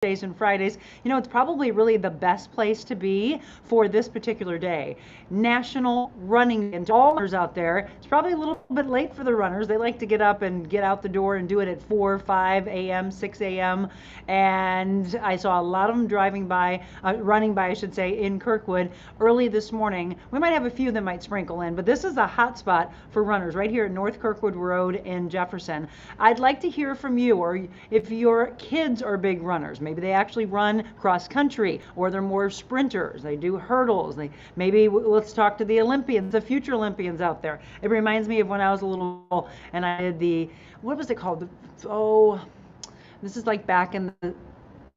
Thursdays and Fridays, it's probably really the best place to be for this particular day. National Running Day. And to all runners out there, it's probably a little bit late for the runners. They like to get up and get out the door and do it at 4, 5 a.m., 6 a.m. And I saw a lot of them running by, I should say, in Kirkwood early this morning. We might have a few that might sprinkle in, but this is a hot spot for runners right here at North Kirkwood Road in Jefferson. I'd like to hear from you, or if your kids are big runners, maybe they actually run cross country, or they're more sprinters, they do hurdles. Let's talk to the Olympians, the future Olympians out there. It reminds me of when I was a little and I did what was it called? This is like back in the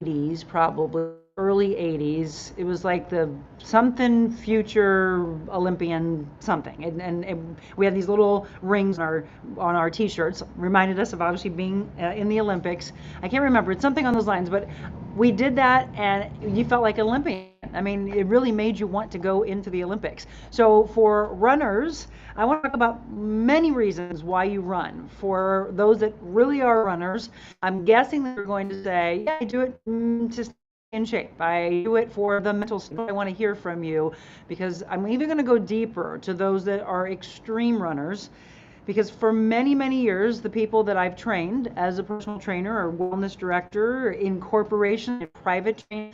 80s, probably early 80s. It was like the something future Olympian something, and we had these little rings on our t-shirts, reminded us of obviously being in the Olympics. I can't remember, it's something on those lines, but we did that and you felt like an Olympian. I mean, it really made you want to go into the Olympics. So for runners, I want to talk about many reasons why you run. For those that really are runners, I'm guessing that you're going to say, yeah, I do it to stay in shape. I do it for the mental state. I want to hear from you, because I'm even going to go deeper to those that are extreme runners. Because for many, many years, the people that I've trained as a personal trainer or wellness director in corporation, in private training,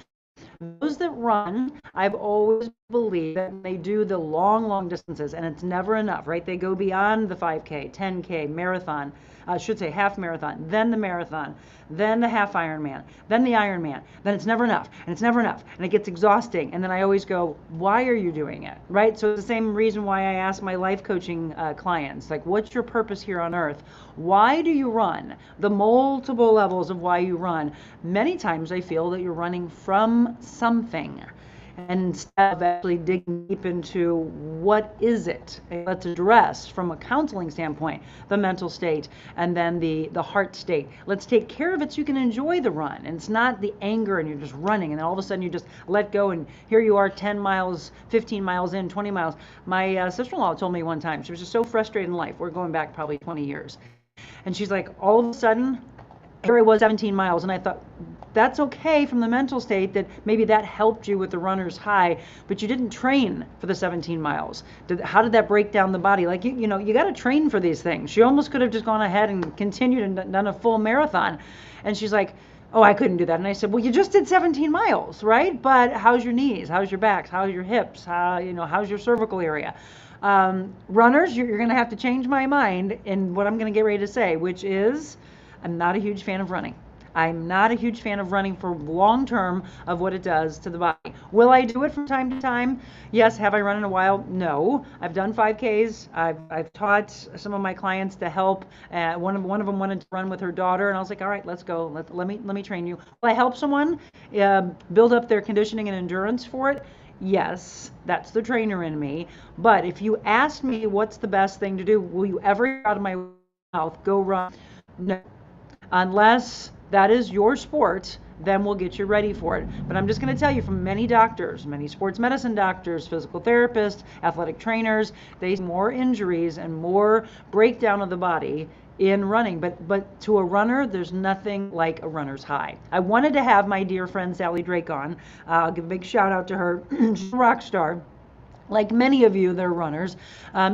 those that run, I've always believed that they do the long, long distances, and it's never enough, right? They go beyond the 5K, 10K, marathon, I should say half marathon, then the marathon, then the half Ironman, then the Ironman. Then it's never enough, and it's never enough, and it gets exhausting. And then I always go, why are you doing it, right? So it's the same reason why I ask my life coaching clients, like, what's your purpose here on earth? Why do you run? The multiple levels of why you run. Many times I feel that you're running from something, and instead of actually digging deep into what is it, let's address from a counseling standpoint the mental state and then the heart state. Let's take care of it so you can enjoy the run, and it's not the anger and you're just running and then all of a sudden you just let go and here you are 10 miles, 15 miles in, 20 miles. My sister-in-law told me one time, she was just so frustrated in life, we're going back probably 20 years, and she's like, all of a sudden here I was 17 miles, and I thought, that's okay from the mental state that maybe that helped you with the runner's high, but you didn't train for the 17 miles. How did that break down the body? Like, you got to train for these things. She almost could have just gone ahead and continued and done a full marathon. And she's like, oh, I couldn't do that. And I said, well, you just did 17 miles, right? But how's your knees? How's your backs? How's your hips? How's your cervical area? Runners, you're going to have to change my mind in what I'm going to get ready to say, which is, I'm not a huge fan of running. I'm not a huge fan of running for long term of what it does to the body. Will I do it from time to time? Yes. Have I run in a while? No. I've done 5Ks. I've taught some of my clients to help. One of them wanted to run with her daughter, and I was like, all right, let's go. Let me train you. Will I help someone build up their conditioning and endurance for it? Yes, that's the trainer in me. But if you ask me what's the best thing to do, will you ever hear out of my mouth, go run? No. Unless that is your sport, then we'll get you ready for it. But I'm just going to tell you, from many doctors, many sports medicine doctors, physical therapists, athletic trainers, they see more injuries and more breakdown of the body in running. But to a runner, there's nothing like a runner's high. I wanted to have my dear friend Sally Drake on. I'll give a big shout out to her. She's a rock star. Like many of you, they're runners.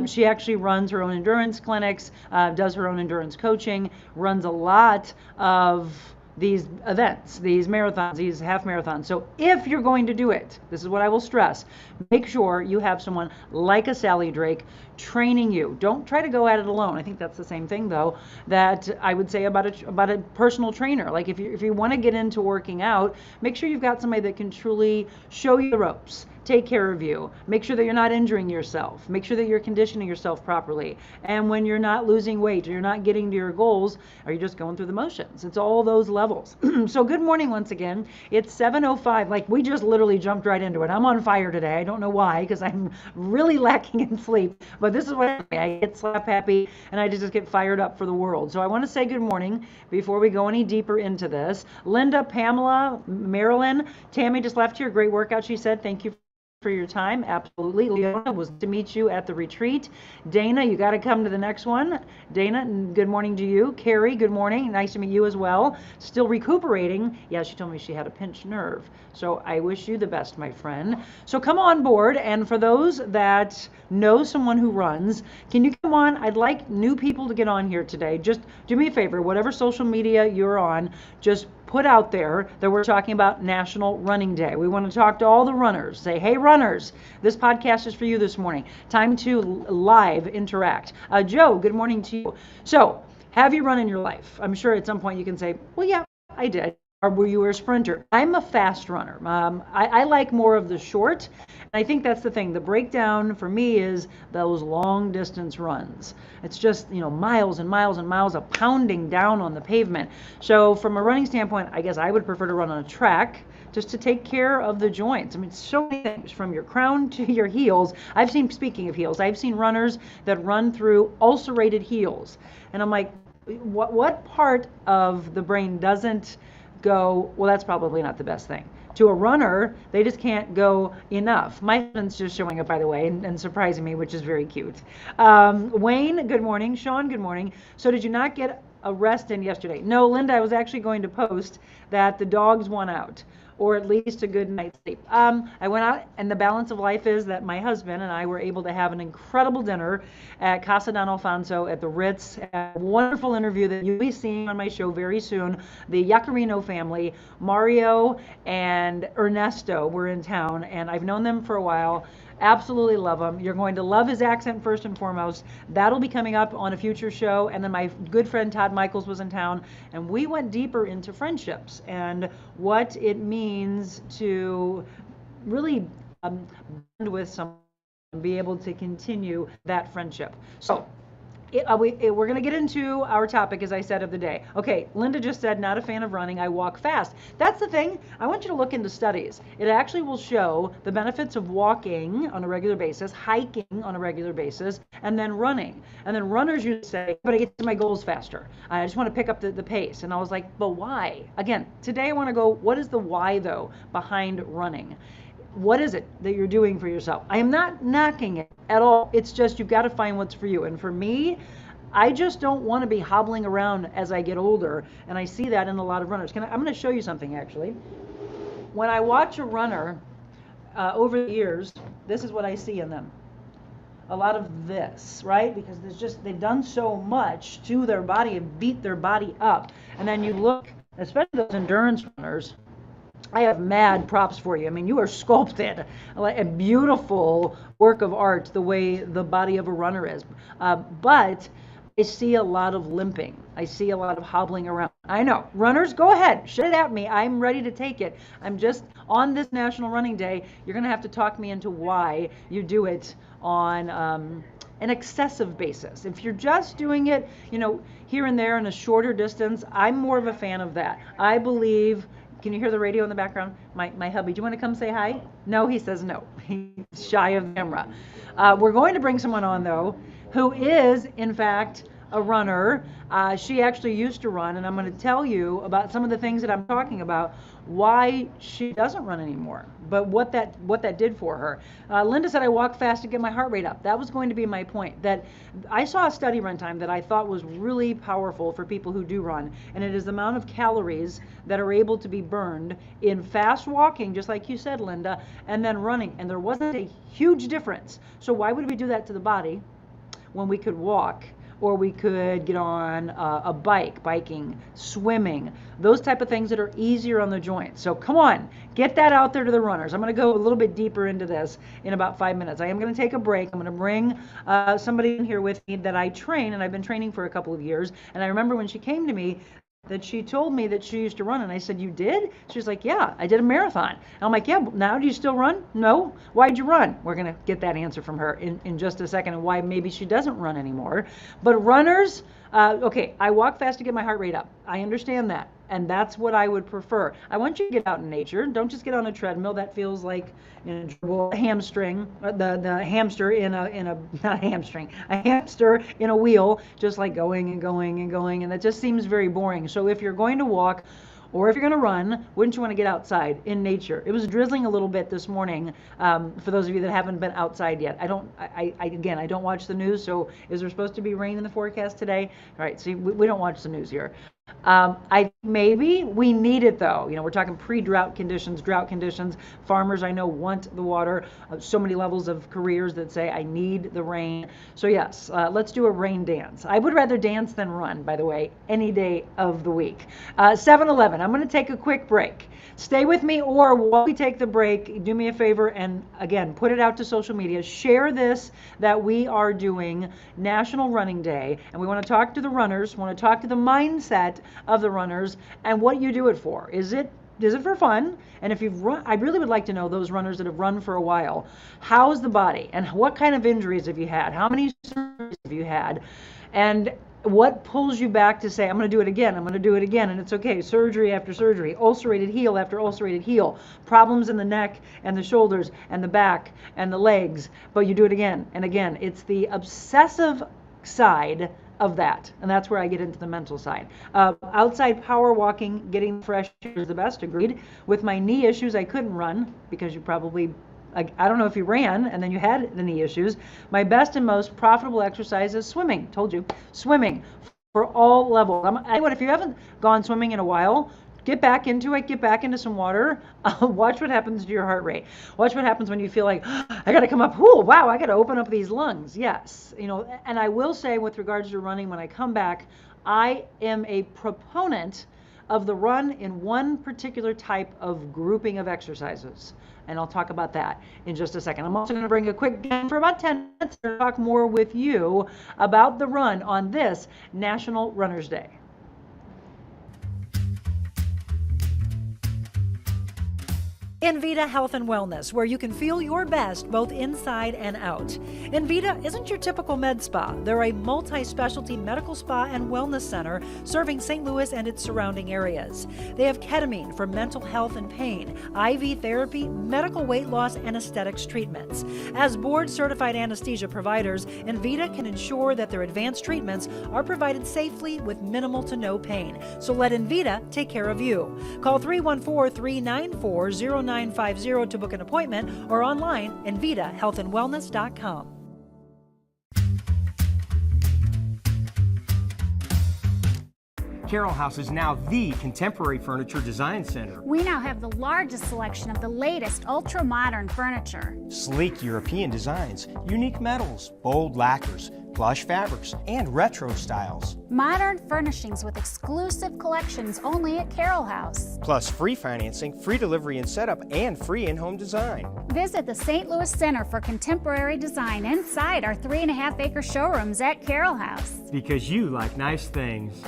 She actually runs her own endurance clinics, does her own endurance coaching, runs a lot of these events, these marathons, these half marathons. So if you're going to do it, this is what I will stress, make sure you have someone like a Sally Drake training you. Don't try to go at it alone. I think that's the same thing, though, that I would say about a personal trainer. Like if you want to get into working out, make sure you've got somebody that can truly show you the ropes, take care of you, make sure that you're not injuring yourself, make sure that you're conditioning yourself properly. And when you're not losing weight or you're not getting to your goals, are you just going through the motions? It's all those levels. So good morning once again. It's 7:05. Like, we just literally jumped right into it. I'm on fire today. I don't know why, because I'm really lacking in sleep. But this is what I get slap happy and I just get fired up for the world. So I want to say good morning before we go any deeper into this. Linda, Pamela, Marilyn, Tammy just left here. Great workout, she said. Thank you for your time. Absolutely. Leona, was to meet you at the retreat. Dana, you got to come to the next one. Dana, good morning to you. Carrie, good morning. Nice to meet you as well. Still recuperating. Yeah, she told me she had a pinched nerve. So I wish you the best, my friend. So come on board. And for those that know someone who runs, can you come on? I'd like new people to get on here today. Just do me a favor, whatever social media you're on, just put out there that we're talking about National Running Day. We want to talk to all the runners. Say, hey, runners, this podcast is for you this morning. Time to live interact. Joe, good morning to you. So, have you run in your life? I'm sure at some point you can say, well, yeah, I did. Or were you a sprinter? I'm a fast runner. I like more of the short. And I think that's the thing. The breakdown for me is those long distance runs. It's just, miles and miles and miles of pounding down on the pavement. So from a running standpoint, I guess I would prefer to run on a track just to take care of the joints. I mean, so many things from your crown to your heels. Speaking of heels, I've seen runners that run through ulcerated heels. And I'm like, what part of the brain doesn't go, well, that's probably not the best thing. To a runner, they just can't go enough. My husband's just showing up, by the way, and surprising me, which is very cute. Wayne, good morning. Sean, good morning. So did you not get a rest in yesterday? No, Linda, I was actually going to post that the dogs won out, or at least a good night's sleep. I went out, and the balance of life is that my husband and I were able to have an incredible dinner at Casa Don Alfonso at the Ritz. A wonderful interview that you'll be seeing on my show very soon. The Yacarino family, Mario and Ernesto, were in town, and I've known them for a while. Absolutely love him. You're going to love his accent first and foremost. That'll be coming up on a future show. And then my good friend Todd Michaels was in town, and we went deeper into friendships and what it means to really bond with someone and be able to continue that friendship. So we're going to get into our topic, as I said, of the day. Okay, Linda just said, not a fan of running, I walk fast. That's the thing. I want you to look into studies. It actually will show the benefits of walking on a regular basis, hiking on a regular basis, and then running. And then runners usually say, but I get to my goals faster. I just want to pick up the pace. And I was like, but why? Again, today I want to go, what is the why, though, behind running? What is it that you're doing for yourself? I am not knocking it at all. It's just you've got to find what's for you. And for me, I just don't want to be hobbling around as I get older. And I see that in a lot of runners. I'm going to show you something, actually. When I watch a runner over the years, this is what I see in them. A lot of this, right? Because they've done so much to their body and beat their body up. And then you look, especially those endurance runners, I have mad props for you. I mean, you are sculpted, like a beautiful work of art, the way the body of a runner is. But I see a lot of limping. I see a lot of hobbling around. I know. Runners, go ahead. Shoot it at me. I'm ready to take it. I'm just on this National Running Day. You're going to have to talk me into why you do it on an excessive basis. If you're just doing it, here and there in a shorter distance, I'm more of a fan of that. I believe. Can you hear the radio in the background? My hubby, do you want to come say hi? No, he says no. He's shy of the camera. We're going to bring someone on, though, who is, in fact, a runner. She actually used to run, and I'm going to tell you about some of the things that I'm talking about, why she doesn't run anymore, but what that did for her. Linda said I walk fast to get my heart rate up. That was going to be my point, that I saw a study one time that I thought was really powerful for people who do run, and it is the amount of calories that are able to be burned in fast walking, just like you said, Linda, and then running, and there wasn't a huge difference. So why would we do that to the body when we could walk? Or we could get on a biking, swimming, those type of things that are easier on the joints. So come on, get that out there to the runners. I'm going to go a little bit deeper into this in about 5 minutes. I am going to take a break. I'm going to bring somebody in here with me that I train, and I've been training for a couple of years. And I remember when she came to me, that she told me that she used to run, and I said, you did? She's like, yeah, I did a marathon. And I'm like, yeah, now do you still run? No. Why'd you run? We're going to get that answer from her in just a second, and why maybe she doesn't run anymore. But runners, okay, I walk fast to get my heart rate up. I understand that, and that's what I would prefer. I want you to get out in nature. Don't just get on a treadmill. That feels like a hamstring, the hamster in a not a hamstring, a hamster in a wheel, just like going and going and going, and that just seems very boring. So if you're going to walk, or if you're going to run, wouldn't you want to get outside in nature? It was drizzling a little bit this morning. For those of you that haven't been outside yet, I don't watch the news. So is there supposed to be rain in the forecast today? All right, see, we don't watch the news here. Maybe we need it though. We're talking pre-drought conditions, drought conditions. Farmers I know want the water. So many levels of careers that say I need the rain. So yes, let's do a rain dance. I would rather dance than run, by the way, any day of the week. 7-Eleven, I'm going to take a quick break. Stay with me, or while we take the break, do me a favor and again, put it out to social media. Share this, that we are doing National Running Day, and we want to talk to the runners, want to talk to the mindset of the runners and what you do it for. Is it for fun? And if you've run, I really would like to know those runners that have run for a while. How's the body? And what kind of injuries have you had? How many surgeries have you had? And what pulls you back to say, I'm going to do it again, I'm going to do it again, and it's okay. Surgery after surgery, ulcerated heel after ulcerated heel, problems in the neck and the shoulders and the back and the legs, but you do it again and again. It's the obsessive side of that, and that's where I get into the mental side. Outside power walking, getting fresh air is the best, agreed. With my knee issues, I couldn't run because you probably, I don't know if you ran and then you had the knee issues. My best and most profitable exercise is swimming. Told you, swimming for all levels. If you haven't gone swimming in a while, get back into it, get back into some water. Watch what happens to your heart rate. Watch what happens when you feel like, I got to come up, wow, I got to open up these lungs. Yes, and I will say with regards to running, when I come back, I am a proponent of the run in one particular type of grouping of exercises. And I'll talk about that in just a second. I'm also going to bring a quick game for about 10 minutes to talk more with you about the run on this National Runners Day. Envita Health and Wellness, where you can feel your best both inside and out. Envita isn't your typical med spa. They're a multi-specialty medical spa and wellness center serving St. Louis and its surrounding areas. They have ketamine for mental health and pain, IV therapy, medical weight loss, and aesthetics treatments. As board-certified anesthesia providers, Envita can ensure that their advanced treatments are provided safely with minimal to no pain. So let Envita take care of you. Call 314-394-0950 to book an appointment, or online, EnvitaHealthAndWellness.com. Carroll House is now the contemporary furniture design center. We now have the largest selection of the latest ultra-modern furniture. Sleek European designs, unique metals, bold lacquers, plush fabrics, and retro styles. Modern furnishings with exclusive collections only at Carroll House. Plus free financing, free delivery and setup, and free in-home design. Visit the St. Louis Center for Contemporary Design inside our 3.5-acre showrooms at Carroll House. Because you like nice things.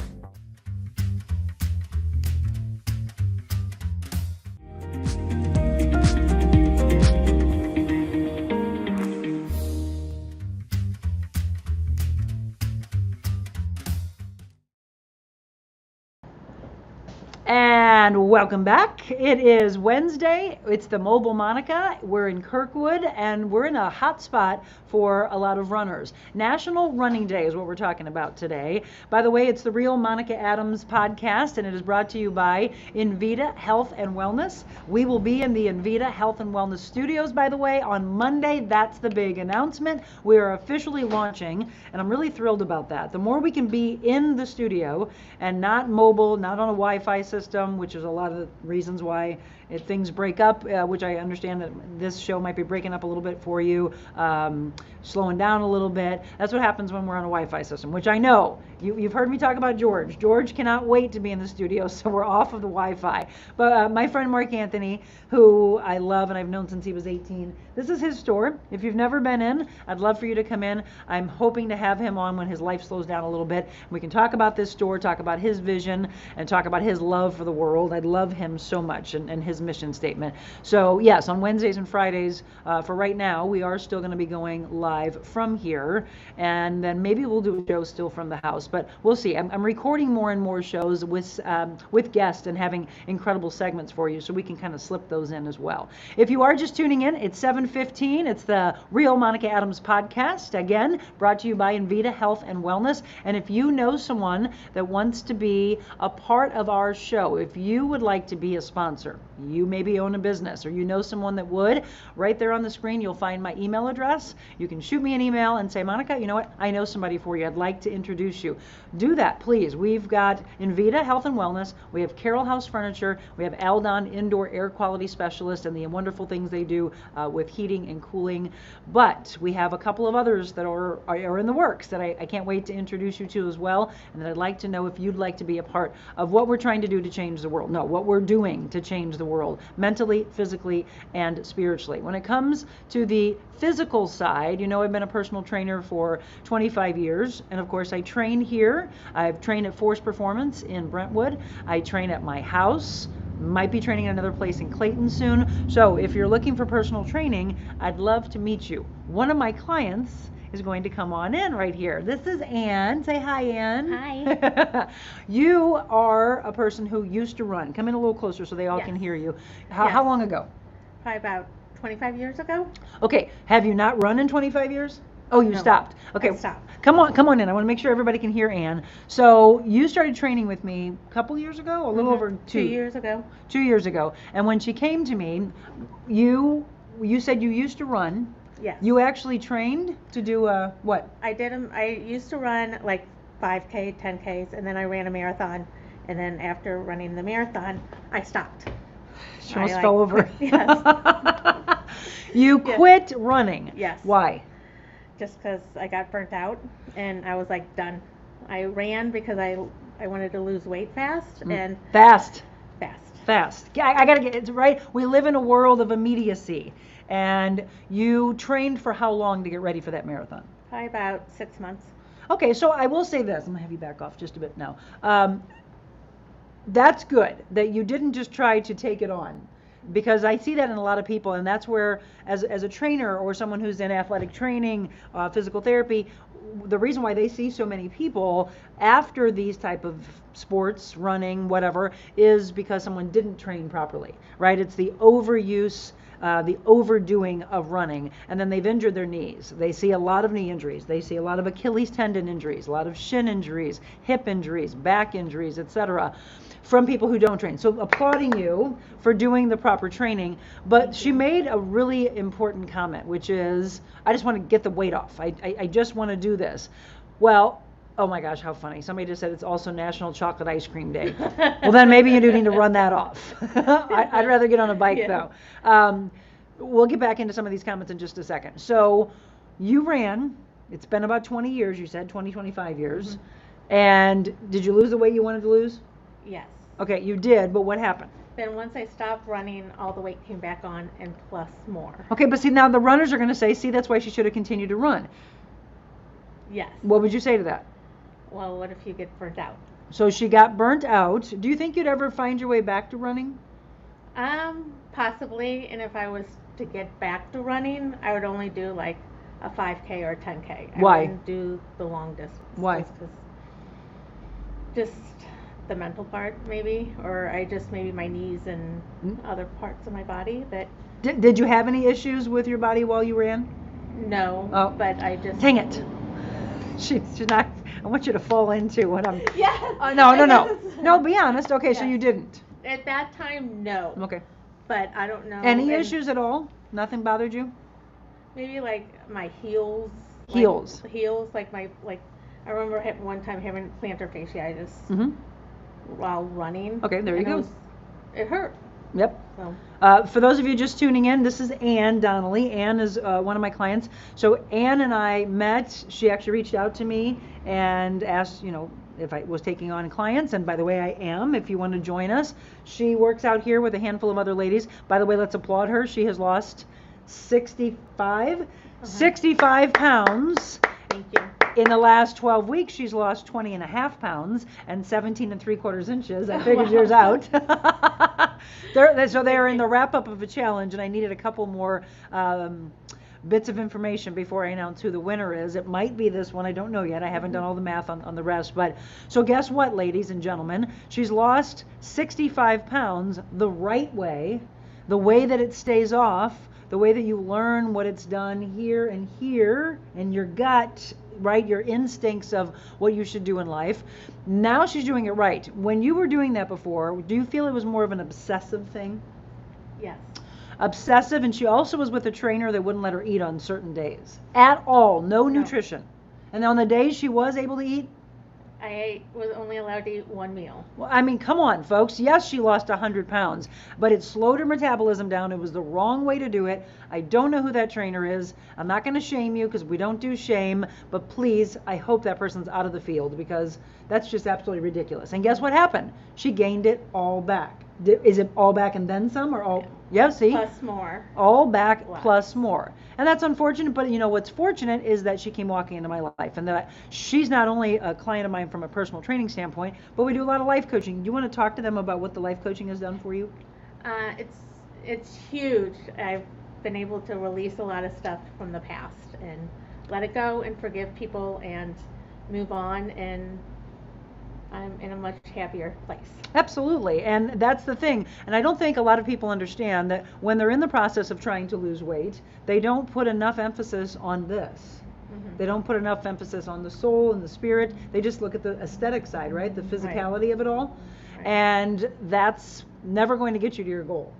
And welcome back. It is Wednesday. It's the Mobile Monica. We're in Kirkwood, and we're in a hot spot for a lot of runners. National Running Day is what we're talking about today. By the way, it's the Real Monica Adams podcast, and it is brought to you by Envita Health and Wellness. We will be in the Envita Health and Wellness studios, by the way, on Monday. That's the big announcement. We are officially launching, and I'm really thrilled about that. The more we can be in the studio and not mobile, not on a Wi-Fi system, which is a lot of the reasons why things break up, which I understand that this show might be breaking up a little bit for you, slowing down a little bit. That's what happens when we're on a Wi-Fi system, which I know. You've heard me talk about George. George cannot wait to be in the studio, so we're off of the Wi-Fi. But my friend Mark Anthony, who I love and I've known since he was 18, this is his store. If you've never been in, I'd love for you to come in. I'm hoping to have him on when his life slows down a little bit. We can talk about this store, talk about his vision, and talk about his love for the world. I love him so much, and his his mission statement. So yes, on Wednesdays and Fridays, for right now, we are still going to be going live from here, and then maybe we'll do a show still from the house, but we'll see. I'm recording more and more shows with guests and having incredible segments for you, so we can kind of slip those in as well. If you are just tuning in, it's 7:15. It's the Real Monica Adams podcast, again, brought to you by Invita Health and Wellness. And if you know someone that wants to be a part of our show, if you would like to be a sponsor, you maybe own a business or you know someone that would, right there on the screen you'll find my email address. You can shoot me an email and say, Monica, you know what, I know somebody for you. I'd like to introduce you. Do that, please. We've got Invita Health and Wellness. We have Carroll House Furniture. We have Aldon Indoor Air Quality Specialist and the wonderful things they do with heating and cooling. But we have a couple of others that are in the works that I can't wait to introduce you to as well, and that I'd like to know if you'd like to be a part of what we're trying to do to change the world. No, what we're doing to change the world, mentally, physically, and spiritually. When it comes to the physical side, you know, I've been a personal trainer for 25 years, and of course I train here. I've trained at Force Performance in Brentwood. I train at my house. Might be training at another place in Clayton soon. So if you're looking for personal training, I'd love to meet you. One of my clients is going to come on in right here. This is Ann. Say hi, Ann. Hi. You are a person who used to run. Come in a little closer so they all can hear you. How long ago? Probably about 25 years ago. Okay. Have you not run in 25 years? Oh, you No, stopped. Okay. I stopped. Come on in. I want to make sure everybody can hear Ann. So you started training with me a couple years ago, a little over 2 years ago. 2 years ago. And when she came to me, you said you used to run. Yes. You actually trained to do what? I did them. I used to run like 5K, 10Ks, and then I ran a marathon. And then after running the marathon, I stopped. She almost fell over. Yes. You Yes. quit running. Yes. Why? Just because I got burnt out, and I was like done. I ran because I wanted to lose weight fast and Fast. fast. Yeah, I gotta get it right. We live in a world of immediacy. And you trained for how long to get ready for that marathon? Probably about 6 months. Okay, so I will say this. I'm gonna have you back off just a bit now. That's good that you didn't just try to take it on, because I see that in a lot of people, and that's where, as a trainer or someone who's in athletic training, physical therapy, the reason why they see so many people after these type of sports, running, whatever, is because someone didn't train properly, right? It's the overuse, the overdoing of running, and then they've injured their knees. They see a lot of knee injuries. They see a lot of Achilles tendon injuries, a lot of shin injuries, hip injuries, back injuries, etc., from people who don't train. So applauding you for doing the proper training. But she made a really important comment, which is, I just want to get the weight off. I just want to do this. Well, oh my gosh, how funny. Somebody just said it's also National Chocolate Ice Cream Day. Well, then maybe you do need to run that off. I'd rather get on a bike, though. We'll get back into some of these comments in just a second. So you ran. It's been about 20 years, you said, 25 years. Mm-hmm. And did you lose the weight you wanted to lose? Yes. Okay, you did, but what happened? Then once I stopped running, all the weight came back on and plus more. Okay, but see, now the runners are going to say, see, that's why she should have continued to run. Yes. What would you say to that? Well, what if you get burnt out? So she got burnt out. Do you think you'd ever find your way back to running? Possibly. And if I was to get back to running, I would only do like a 5K or a 10K. Why? I wouldn't do the long distance. Why? Just the mental part, maybe, or maybe my knees and other parts of my body that. Did you have any issues with your body while you ran? No. Oh. But I just. Dang it. She's not. I want you to fall into what I'm. Yes. No. No, be honest. Okay, so Yes. you didn't. At that time, no. Okay. But I don't know. Any and issues at all? Nothing bothered you? Maybe like my heels. Heels. Heels, like I remember one time having plantar fasciitis while running. Okay, there you go. It hurt. Yep. So. For those of you just tuning in, this is Ann Donnelly. Ann is one of my clients. So Ann and I met. She actually reached out to me and asked, if I was taking on clients. And by the way, I am, if you want to join us. She works out here with a handful of other ladies. By the way, let's applaud her. She has lost 65 pounds Thank you. In the last 12 weeks, she's lost 20.5 pounds and 17 3/4 inches. I figured yours out. So they're in the wrap up of a challenge, and I needed a couple more bits of information before I announce who the winner is. It might be this one. I don't know yet. I haven't done all the math on the rest. But so guess what, ladies and gentlemen? She's lost 65 pounds the right way, the way that it stays off, the way that you learn what it's done here and here in your gut, right? Your instincts of what you should do in life. Now she's doing it right. When you were doing that before, do you feel it was more of an obsessive thing? Yes. Obsessive, and she also was with a trainer that wouldn't let her eat on certain days at all. No nutrition. And on the days she was able to eat, I was only allowed to eat one meal. well, I mean, come on, folks. Yes, she lost 100 pounds, but it slowed her metabolism down. It was the wrong way to do it. I don't know who that trainer is. I'm not going to shame you because we don't do shame, but please, I hope that person's out of the field because that's just absolutely ridiculous. And guess what happened? She gained it all back. Is it all back and then some, or all? Yeah, see? Plus more. All back Wow. plus more. And that's unfortunate, but you know what's fortunate is that she came walking into my life, and that she's not only a client of mine from a personal training standpoint, but we do a lot of life coaching. Do you want to talk to them about what the life coaching has done for you? It's huge. I've been able to release a lot of stuff from the past and let it go and forgive people and move on, and I'm in a much happier place. Absolutely, and that's the thing. And I don't think a lot of people understand that when they're in the process of trying to lose weight, they don't put enough emphasis on this. They don't put enough emphasis on the soul and the spirit. They just look at the aesthetic side, right? The physicality of it all. Right. And that's never going to get you to your goal.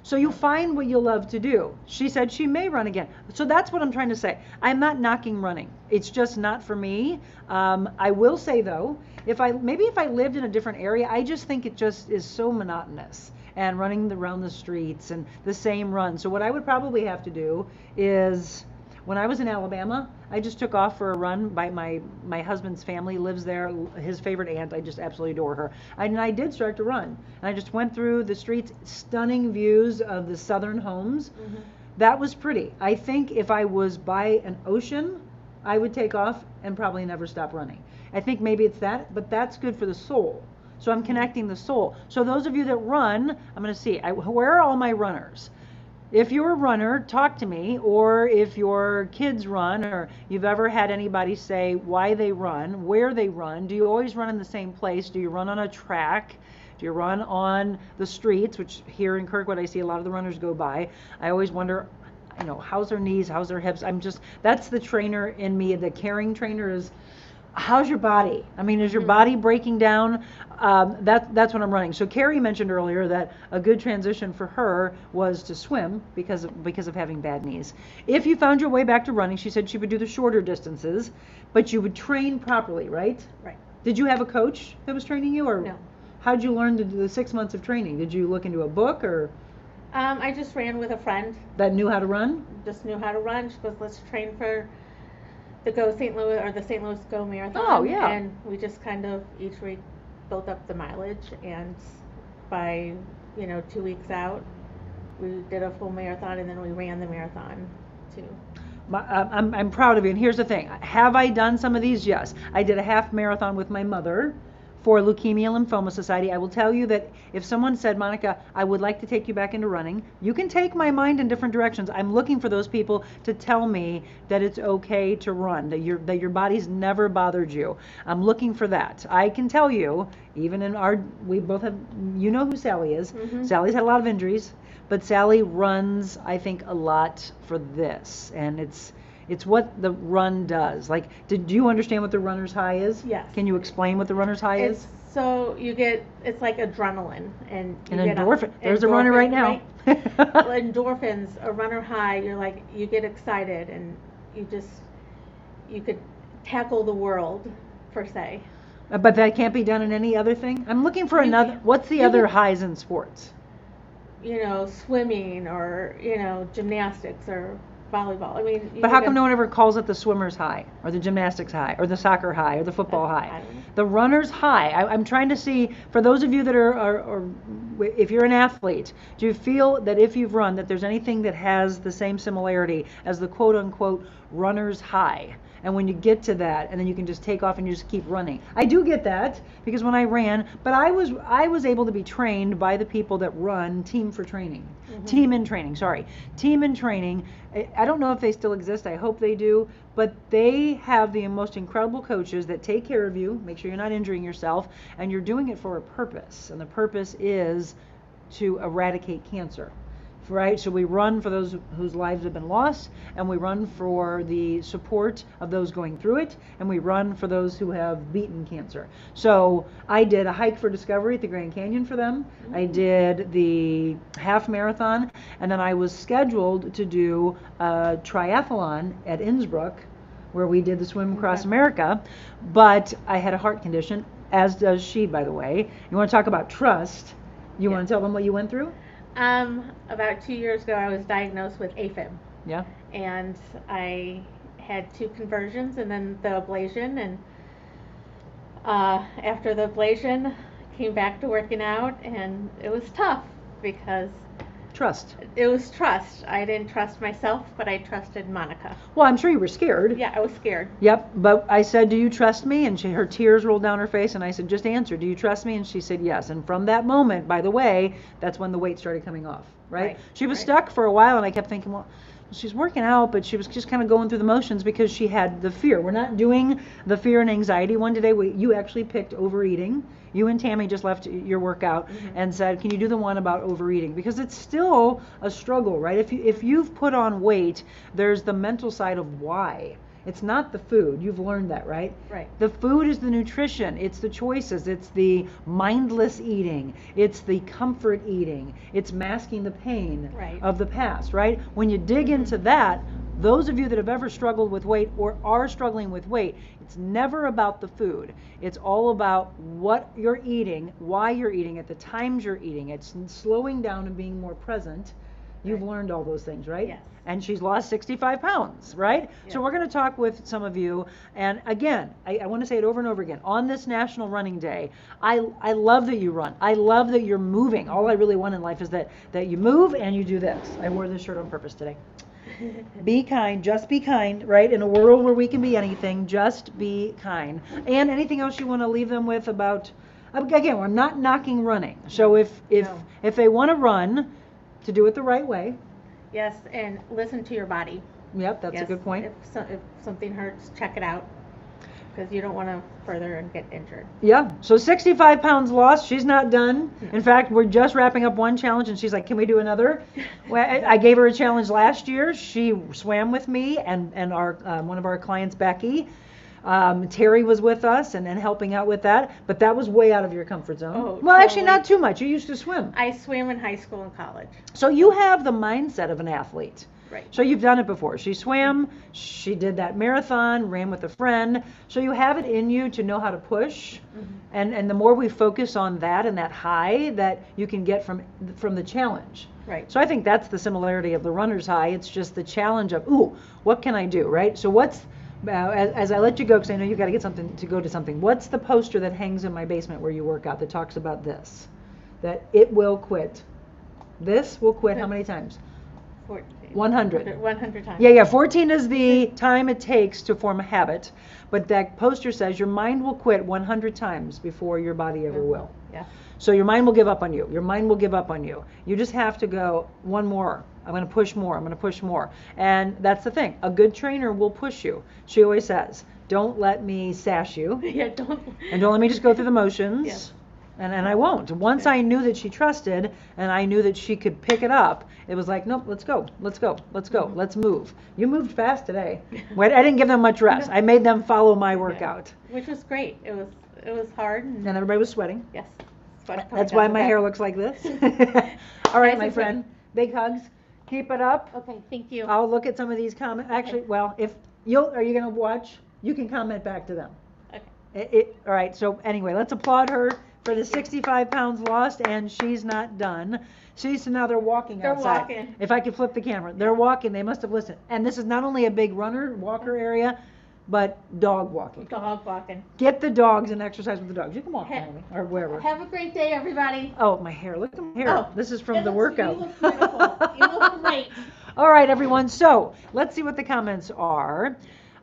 So you find what you love to do. She said she may run again. So that's what I'm trying to say. I'm not knocking running. It's just not for me. I will say though, if I lived in a different area, I just think it just is so monotonous and running around the streets and the same run. So what I would probably have to do is, when I was in Alabama, I just took off for a run. By my husband's family lives there. His favorite aunt, I just absolutely adore her. And I did start to run. And I just went through the streets, stunning views of the southern homes. That was pretty. I think if I was by an ocean, I would take off and probably never stop running. I think maybe it's that, but that's good for the soul. So I'm connecting the soul. So those of you that run, I'm going to see, where are all my runners? If you're a runner, talk to me, or if your kids run, or you've ever had anybody say why they run, where they run. Do you always run in the same place? Do you run on a track? Do you run on the streets, which here in Kirkwood I see a lot of the runners go by. I always wonder, you know, how's their knees, how's their hips? That's the trainer in me, the caring trainer is, how's your body? I mean, is your body breaking down? That's what I'm running. So Carrie mentioned earlier that a good transition for her was to swim because of having bad knees. If you found your way back to running, she said she would do the shorter distances, but you would train properly, right? Right. Did you have a coach that was training you, or No. how'd you learn to do the 6 months of training? Did you look into a book, or I just ran with a friend, that knew how to run? just knew how to run. She goes, let's train for the St. Louis Go Marathon. Oh, yeah. And we just kind of each week built up the mileage, and by 2 weeks out, we did a full marathon, and then we ran the marathon too. I'm proud of you. And here's the thing. Have I done some of these? Yes. I did a half marathon with my mother for Leukemia Lymphoma Society. I will tell you that if someone said, Monica, I would like to take you back into running, you can take my mind in different directions. I'm looking for those people to tell me that it's okay to run, that your body's never bothered you. I'm looking for that. I can tell you, even we both have, you know who Sally is. Sally's had a lot of injuries, but Sally runs, I think, a lot for this. And it's what the run does. Like, did you understand what the runner's high is? Yes. Can you explain what the runner's high is? So it's like adrenaline and An endorphin. There's a runner right now. Right? Endorphins, a runner high. You get excited, and you could tackle the world, per se. But that can't be done in any other thing? I'm looking for another. What's the other highs in sports? Swimming or gymnastics or volleyball. I mean. But how come no one ever calls it the swimmer's high, or the gymnastics high, or the soccer high, or the football high? I don't know. The runner's high. I'm trying to see, for those of you that are, if you're an athlete, do you feel that if you've run, that there's anything that has the same similarity as the quote unquote runner's high? And when you get to that, and then you can just take off and you just keep running. I do get that because when I ran, but I was able to be trained by the people that run Team in Training. Team in Training. I don't know if they still exist. I hope they do. But they have the most incredible coaches that take care of you, make sure you're not injuring yourself, and you're doing it for a purpose. And the purpose is to eradicate cancer. Right? So we run for those whose lives have been lost, and we run for the support of those going through it, and we run for those who have beaten cancer. So I did a hike for discovery at the Grand Canyon for them. I did the half marathon, and then I was scheduled to do a triathlon at Innsbruck, where we did the Swim Across America, but I had a heart condition, as does she, by the way. You want to talk about trust? You want to tell them what you went through? About 2 years ago, I was diagnosed with AFib. Yeah. And I had 2 conversions and then the ablation. And after the ablation, came back to working out, and it was tough because Trust. it was trust. I didn't trust myself, but I trusted Monica. Well, I'm sure you were scared. Yeah, I was scared. Yep, but I said, do you trust me? And her tears rolled down her face, and I said, just answer, do you trust me? And she said yes. And from that moment, by the way, that's when the weight started coming off, right? She was stuck for a while, and I kept thinking, well, she's working out, but she was just kind of going through the motions because she had the fear. We're not doing the fear and anxiety one today. You actually picked overeating. You and Tammy just left your workout and said, can you do the one about overeating? Because it's still a struggle, right? If you've put on weight, there's the mental side of why. It's not the food. You've learned that, right? Right. The food is the nutrition. It's the choices. It's the mindless eating. It's the comfort eating. It's masking the pain of the past, right? When you dig into that, those of you that have ever struggled with weight or are struggling with weight, it's never about the food. It's all about what you're eating, why you're eating it, the times you're eating. It's slowing down and being more present. You've learned all those things, right? Yes. And she's lost 65 pounds, right? Yes. So we're going to talk with some of you. And again, I want to say it over and over again. On this National Running Day, I love that you run. I love that you're moving. All I really want in life is that you move and you do this. I wore this shirt on purpose today. Be kind, just be kind, right? In a world where we can be anything, just be kind. And anything else you want to leave them with about, again, we're not knocking running. So if they want to run, to do it the right way. Yes, and listen to your body. Yep, that's a good point. If something hurts, check it out, because you don't want to further and get injured. Yeah, so 65 pounds lost. She's not done. In fact, we're just wrapping up one challenge, and she's like, can we do another? Well, I gave her a challenge last year. She swam with me, and our one of our clients, Becky, Terry was with us and helping out with that, but that was way out of your comfort zone. Oh, well, actually, totally. not too much. You used to swim. I swam in high school and college. So you have the mindset of an athlete. Right. So you've done it before. She swam, she did that marathon, ran with a friend. So you have it in you to know how to push. And the more we focus on that and that high that you can get from the challenge. Right. So I think that's the similarity of the runner's high. It's just the challenge of, ooh, what can I do, right? So as I let you go, because I know you've got to get something to go to something, what's the poster that hangs in my basement where you work out that talks about this? That it will quit. This will quit how many times? 100. 100 times. Yeah, 14 is the time it takes to form a habit, but that poster says your mind will quit 100 times before your body ever will. Yeah. So your mind will give up on you. Your mind will give up on you. You just have to go, one more. I'm going to push more. I'm going to push more. And that's the thing. A good trainer will push you. She always says, don't let me sash you. Yeah, don't. And don't let me just go through the motions. Yes. And I won't. Once I knew that she trusted and I knew that she could pick it up, it was like, nope, let's go, let's move. You moved fast today. I didn't give them much rest. I made them follow my workout. Which was great. It was hard. And everybody was sweating. Yes. That's why my hair looks like this. All right, my friend. Big hugs. Keep it up. Okay, thank you. I'll look at some of these comments. Actually, well, are you going to watch? You can comment back to them. Okay. All right, so anyway, let's applaud her for the 65 pounds lost, and she's not done. So now they're walking outside. They're walking. If I could flip the camera. They're walking. They must have listened. And this is not only a big walker area, but dog walking. Dog walking. Get the dogs and exercise with the dogs. You can walk Ha- Naomi, or wherever. Have a great day, everybody. Oh, my hair. Look at my hair. Oh, This is from it the looks- workout. You look beautiful. You look great. All right, everyone. So let's see what the comments are.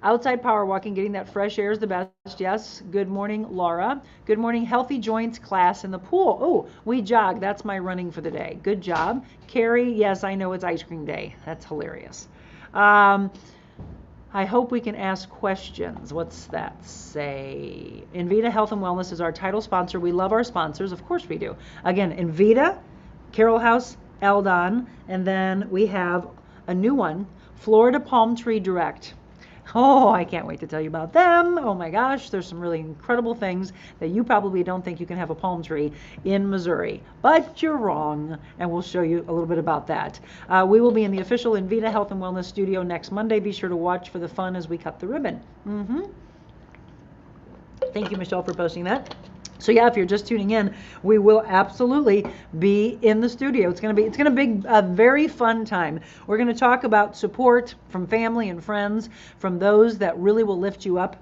Outside power walking, getting that fresh air is the best. Yes. Good morning, Laura. Good morning, healthy joints class in the pool. Oh, we jog. That's my running for the day. Good job. Carrie, yes, I know it's ice cream day. That's hilarious. I hope we can ask questions. What's that say? Invita Health and Wellness is our title sponsor. We love our sponsors. Of course we do. Again, Invita, Carroll House, Eldon, and then we have a new one, Florida Palm Tree Direct. Oh, I can't wait to tell you about them. Oh my gosh, there's some really incredible things that you probably don't think you can have a palm tree in Missouri. But you're wrong, and we'll show you a little bit about that. We will be in the official Invita Health and Wellness studio next Monday. Be sure to watch for the fun as we cut the ribbon. Thank you, Michelle, for posting that. So yeah, if you're just tuning in, we will absolutely be in the studio. It's gonna be a very fun time. We're gonna talk about support from family and friends, from those that really will lift you up.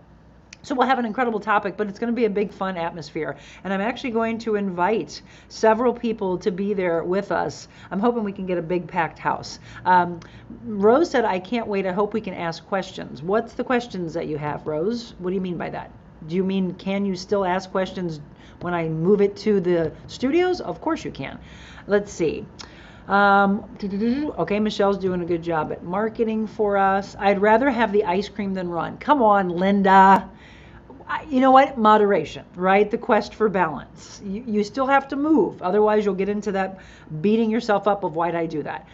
So we'll have an incredible topic, but it's going to be a big fun atmosphere. And I'm actually going to invite several people to be there with us. I'm hoping we can get a big packed house. Rose said, I can't wait. I hope we can ask questions. What's the questions that you have, Rose? What do you mean by that? Do you mean, can you still ask questions when I move it to the studios? Of course you can. Let's see. Okay, Michelle's doing a good job at marketing for us. I'd rather have the ice cream than run. Come on, Linda. You know what? Moderation, right? The quest for balance. You still have to move. Otherwise, you'll get into that beating yourself up of why'd I do that.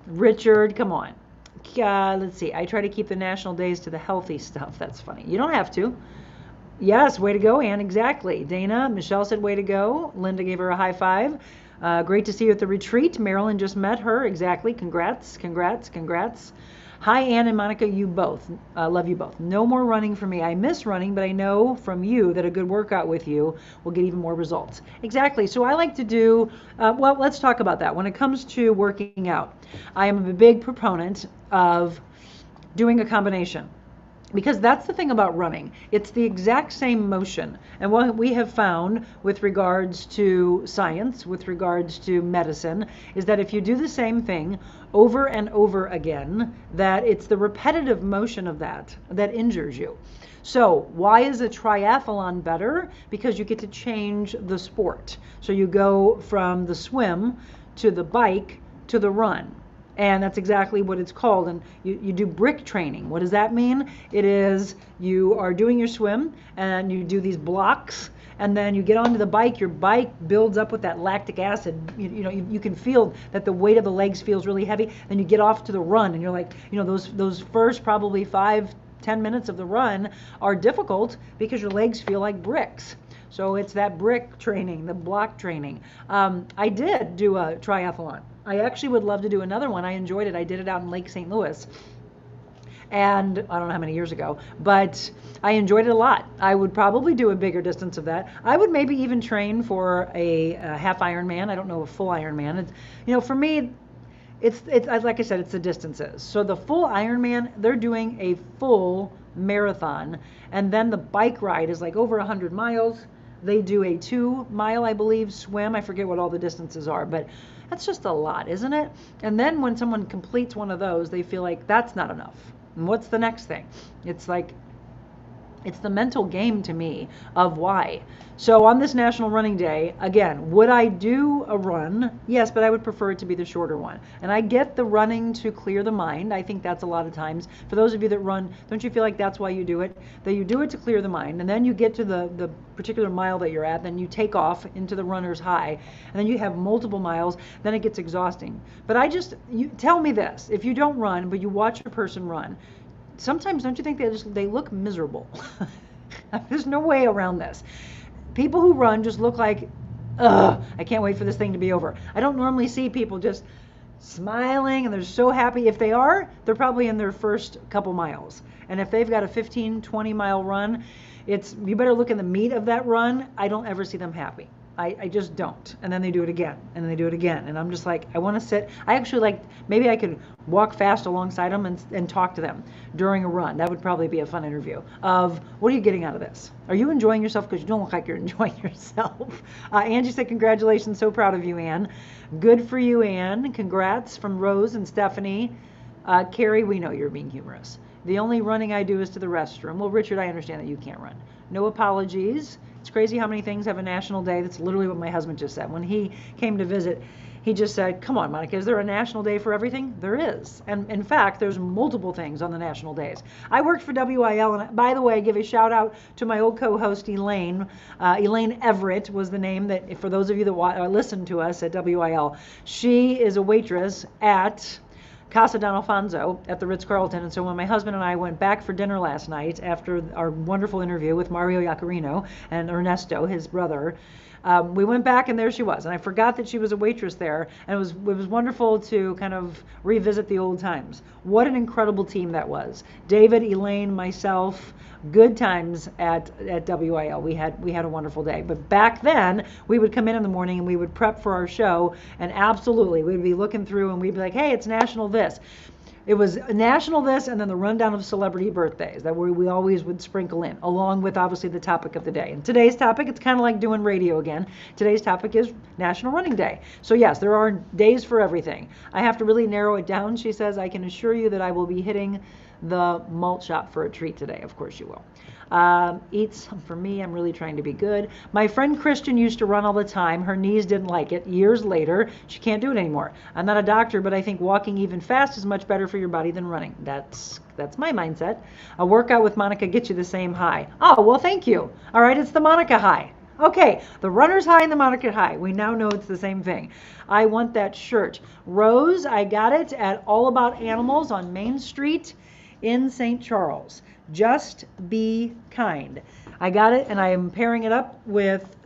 Richard, come on. Let's see. I try to keep the national days to the healthy stuff. That's funny. You don't have to. Yes, way to go, Ann. Exactly. Dana, Michelle said way to go. Linda gave her a high five. Great to see you at the retreat. Marilyn just met her. Exactly. Congrats, congrats, congrats. Hi, Ann and Monica, you both. Love you both. No more running for me. I miss running, but I know from you that a good workout with you will get even more results. Exactly. So I like to do, well, let's talk about that. When it comes to working out, I am a big proponent of doing a combination. Because that's the thing about running. It's the exact same motion. And what we have found with regards to science, with regards to medicine, is that if you do the same thing over and over again, that it's the repetitive motion of that injures you. So why is a triathlon better? Because you get to change the sport. So you go from the swim to the bike to the run. And that's exactly what it's called. And you do brick training. What does that mean? It is you are doing your swim and you do these blocks, and then you get onto the bike. Your bike builds up with that lactic acid. You can feel that the weight of the legs feels really heavy. Then you get off to the run, and you're like, those first probably 5-10 minutes of the run are difficult because your legs feel like bricks. So it's that brick training, the block training. I did do a triathlon. I actually would love to do another one. I enjoyed it. I did it out in Lake St. Louis. And I don't know how many years ago, but I enjoyed it a lot. I would probably do a bigger distance of that. I would maybe even train for a half Ironman. I don't know, a full Ironman. It's, for me, it's like I said, it's the distances. So the full Ironman, they're doing a full marathon, and then the bike ride is like over 100 miles. They do a 2-mile, I believe, swim. I forget what all the distances are, but that's just a lot, isn't it? And then when someone completes one of those, they feel like that's not enough. And what's the next thing? It's like, it's the mental game to me of why. So on this National Running Day, again, would I do a run? Yes, but I would prefer it to be the shorter one. And I get the running to clear the mind. I think that's a lot of times. For those of you that run, don't you feel like that's why you do it? That you do it to clear the mind, and then you get to the particular mile that you're at, then you take off into the runner's high, and then you have multiple miles, then it gets exhausting. But you tell me this, if you don't run, but you watch a person run, sometimes don't you think they look miserable? There's no way around this. People who run just look like, ugh, I can't wait for this thing to be over. I don't normally see people just smiling and they're so happy. If they are, they're probably in their first couple miles. And if they've got a 15-20 mile run, you better look in the meat of that run. I don't ever see them happy. I just don't. And then they do it again, and then they do it again. And I'm just like, I want to sit. I actually like, maybe I could walk fast alongside them and talk to them during a run. That would probably be a fun interview of, what are you getting out of this? Are you enjoying yourself? Because you don't look like you're enjoying yourself. Angie said, congratulations. So proud of you, Ann. Good for you, Ann. Congrats from Rose and Stephanie. Carrie, we know you're being humorous. The only running I do is to the restroom. Well, Richard, I understand that you can't run. No apologies. It's crazy how many things have a national day. That's literally what my husband just said. When he came to visit, he just said, come on, Monica, is there a national day for everything? There is. And in fact, there's multiple things on the national days. I worked for WIL, and by the way, I give a shout out to my old co-host, Elaine. Elaine Everett was the name that, for those of you that listen to us at WIL, she is a waitress at Casa Don Alfonso at the Ritz-Carlton. And so when my husband and I went back for dinner last night after our wonderful interview with Mario Iacarino and Ernesto, his brother, we went back and there she was. And I forgot that she was a waitress there. And it was wonderful to kind of revisit the old times. What an incredible team that was. David, Elaine, myself, good times at WIL. We had a wonderful day. But back then, we would come in the morning and we would prep for our show, and absolutely, we'd be looking through and we'd be like, hey, it's national this. It was national this, and then the rundown of celebrity birthdays that we always would sprinkle in, along with obviously the topic of the day. And today's topic, it's kind of like doing radio again. Today's topic is National Running Day. So yes, there are days for everything. I have to really narrow it down. She says, I can assure you that I will be hitting the malt shop for a treat today. Of course you will. Eat some for me. I'm really trying to be good. My friend Christian used to run all the time. Her knees didn't like it. Years later, she can't do it anymore. I'm not a doctor, but I think walking even fast is much better for your body than running. That's my mindset. A workout with Monica gets you the same high. Oh, well, thank you. All right, it's the Monica high. Okay, the runner's high and the Monica high. We now know it's the same thing. I want that shirt. Rose, I got it at All About Animals on Main Street in St. Charles. Just be kind. I got it, and I am pairing it up with,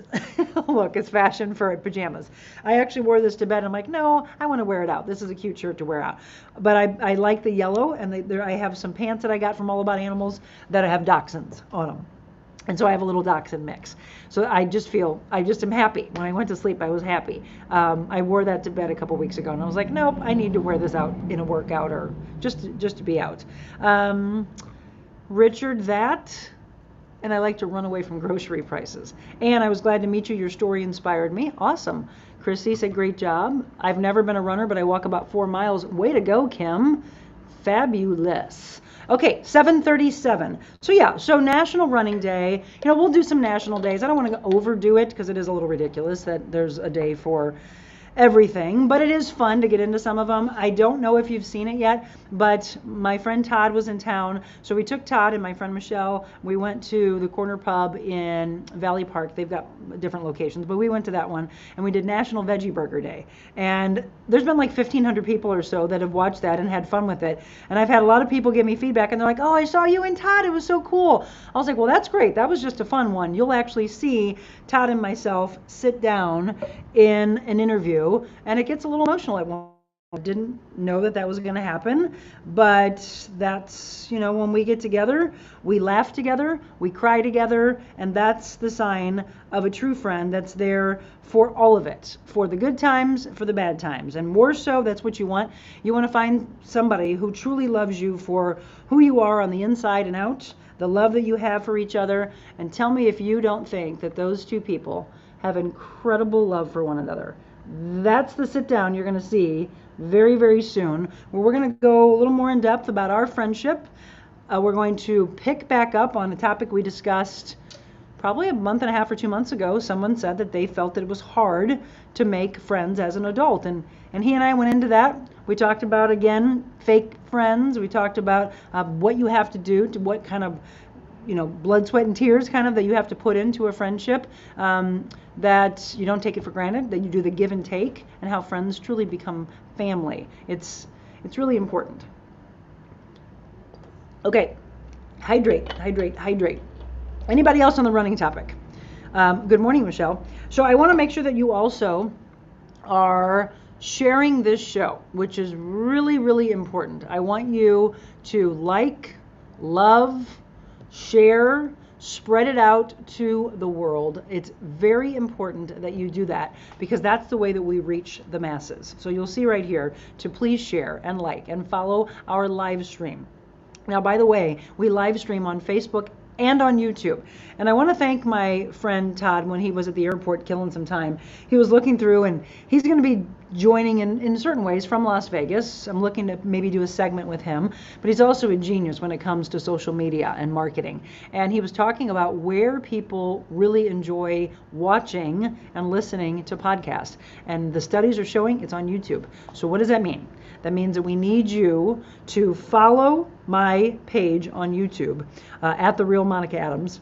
look, it's fashion for pajamas. I actually wore this to bed. I'm like, no, I want to wear it out. This is a cute shirt to wear out. But I like the yellow, and I have some pants that I got from All About Animals that have dachshunds on them. And so I have a little dachshund mix. So I just am happy. When I went to sleep, I was happy. I wore that to bed a couple weeks ago, and I was like, nope, I need to wear this out in a workout or just to be out. Richard, and I like to run away from grocery prices. And I was glad to meet you. Your story inspired me. Awesome. Chrissy said, great job. I've never been a runner, but I walk about 4 miles. Way to go, Kim. Fabulous. Okay, 7:37. So National Running Day. We'll do some national days. I don't want to overdo it because it is a little ridiculous that there's a day for everything, but it is fun to get into some of them. I don't know if you've seen it yet, but my friend Todd was in town, so we took Todd and my friend Michelle. We went to the Corner Pub in Valley Park. They've got different locations, but we went to that one, and we did National Veggie Burger Day. And there's been like 1,500 people or so that have watched that and had fun with it. And I've had a lot of people give me feedback, and they're like, oh, I saw you and Todd. It was so cool. I was like, well, that's great. That was just a fun one. You'll actually see Todd and myself sit down in an interview, and it gets a little emotional at one. I didn't know that was going to happen, but that's, when we get together, we laugh together, we cry together, and that's the sign of a true friend that's there for all of it, for the good times, for the bad times, and more so, that's what you want. You want to find somebody who truly loves you for who you are on the inside and out, the love that you have for each other, and tell me if you don't think that those two people have incredible love for one another. That's the sit down you're going to see very, very soon, where we're going to go a little more in depth about our friendship. We're going to pick back up on a topic we discussed probably a month and a half or 2 months ago. Someone said that they felt that it was hard to make friends as an adult, and he and I went into that. We talked about, again, fake friends. We talked about what you have to do, to what kind of blood, sweat, and tears kind of that you have to put into a friendship, that you don't take it for granted, that you do the give and take, and how friends truly become family. It's really important. Okay, hydrate. Anybody else on the running topic? Good morning, Michelle. So I want to make sure that you also are sharing this show, which is really, really important. I want you to like, love, share, Spread it out to the world. It's very important that you do that because that's the way that we reach the masses. So you'll see right here to please share and like and follow our live stream. Now, by the way, we live stream on Facebook and on YouTube. And I want to thank my friend Todd when he was at the airport killing some time. He was looking through and he's going to be joining in certain ways from Las Vegas. I'm looking to maybe do a segment with him, but he's also a genius when it comes to social media and marketing. And he was talking about where people really enjoy watching and listening to podcasts. And the studies are showing it's on YouTube. So what does that mean? That means that we need you to follow my page on YouTube at The Real Monica Adams,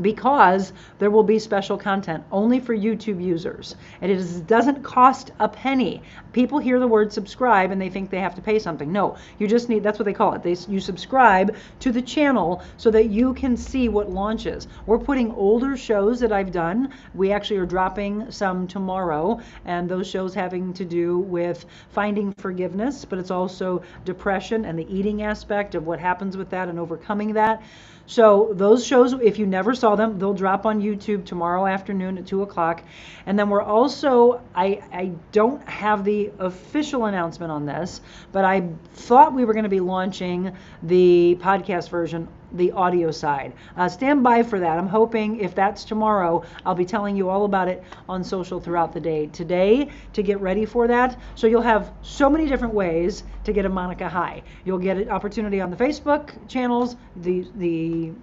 because there will be special content only for YouTube users. And it doesn't cost a penny. People hear the word subscribe and they think they have to pay something. No, you just need, that's what they call it. You subscribe to the channel so that you can see what launches. We're putting older shows that I've done. We actually are dropping some tomorrow, and those shows having to do with finding forgiveness, but it's also depression and the eating aspect of what happens with that and overcoming that. So those shows, if you never saw them, they'll drop on YouTube tomorrow afternoon at 2 o'clock. And then we're also, I don't have the official announcement on this, but I thought we were going to be launching the podcast version, the audio side. Stand by for that. I'm hoping if that's tomorrow, I'll be telling you all about it on social throughout the day today to get ready for that. So you'll have so many different ways to get a Monica high. You'll get an opportunity on the Facebook channels, the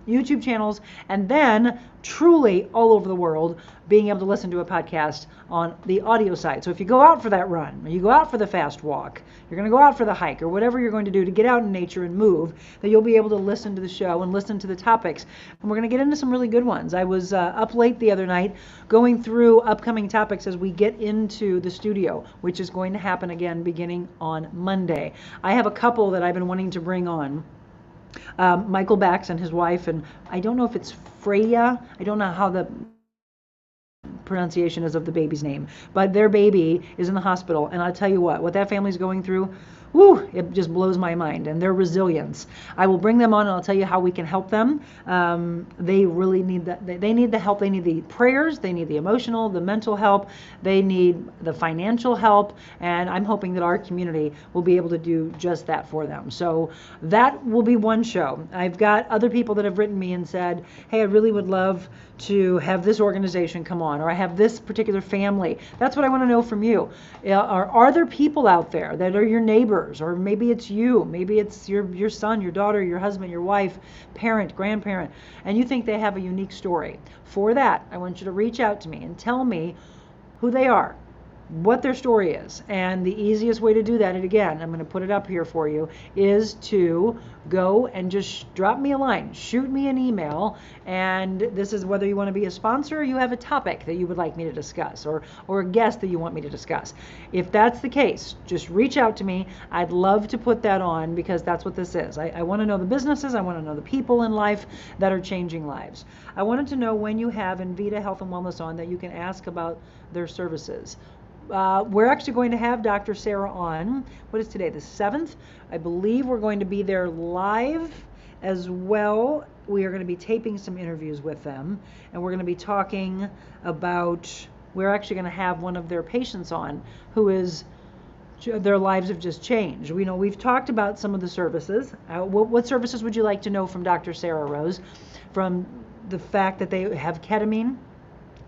YouTube channels, and then truly all over the world being able to listen to a podcast on the audio side. So if you go out for that run, or you go out for the fast walk, you're going to go out for the hike, or whatever you're going to do to get out in nature and move, that you'll be able to listen to the show and listen to the topics. And we're going to get into some really good ones. I was up late the other night going through upcoming topics as we get into the studio, which is going to happen again beginning on Monday. I have a couple that I've been wanting to bring on. Michael Bax and his wife, and I don't know if it's Freya. I don't know how the pronunciation is of the baby's name, but their baby is in the hospital, and I'll tell you what that family's going through, woo, it just blows my mind, and their resilience. I will bring them on and I'll tell you how we can help them. They really need that. They need the help. They need the prayers. They need the emotional, the mental help. They need the financial help. And I'm hoping that our community will be able to do just that for them. So that will be one show. I've got other people that have written me and said, hey, I really would love to have this organization come on, or I have this particular family. That's what I want to know from you. Are there people out there that are your neighbors, or maybe it's you, maybe it's your son, your daughter, your husband, your wife, parent, grandparent, and you think they have a unique story? For that, I want you to reach out to me and tell me who they are, what their story is. And the easiest way to do that, and again, I'm going to put it up here for you, is to go and just drop me a line, shoot me an email, and this is whether you want to be a sponsor or you have a topic that you would like me to discuss, or a guest that you want me to discuss. If that's the case, just reach out to me. I'd love to put that on, because that's what this is. I want to know the businesses, I want to know the people in life that are changing lives. I wanted to know when you have Envita Health and Wellness on that you can ask about their services. We're actually going to have Dr. Sarah on. What is today, the 7th? I believe we're going to be there live as well. We are going to be taping some interviews with them, and we're going to be talking about, we're actually going to have one of their patients on who is, their lives have just changed. We know we've talked about some of the services. What services would you like to know from Dr. Sarah Rose? From the fact that they have ketamine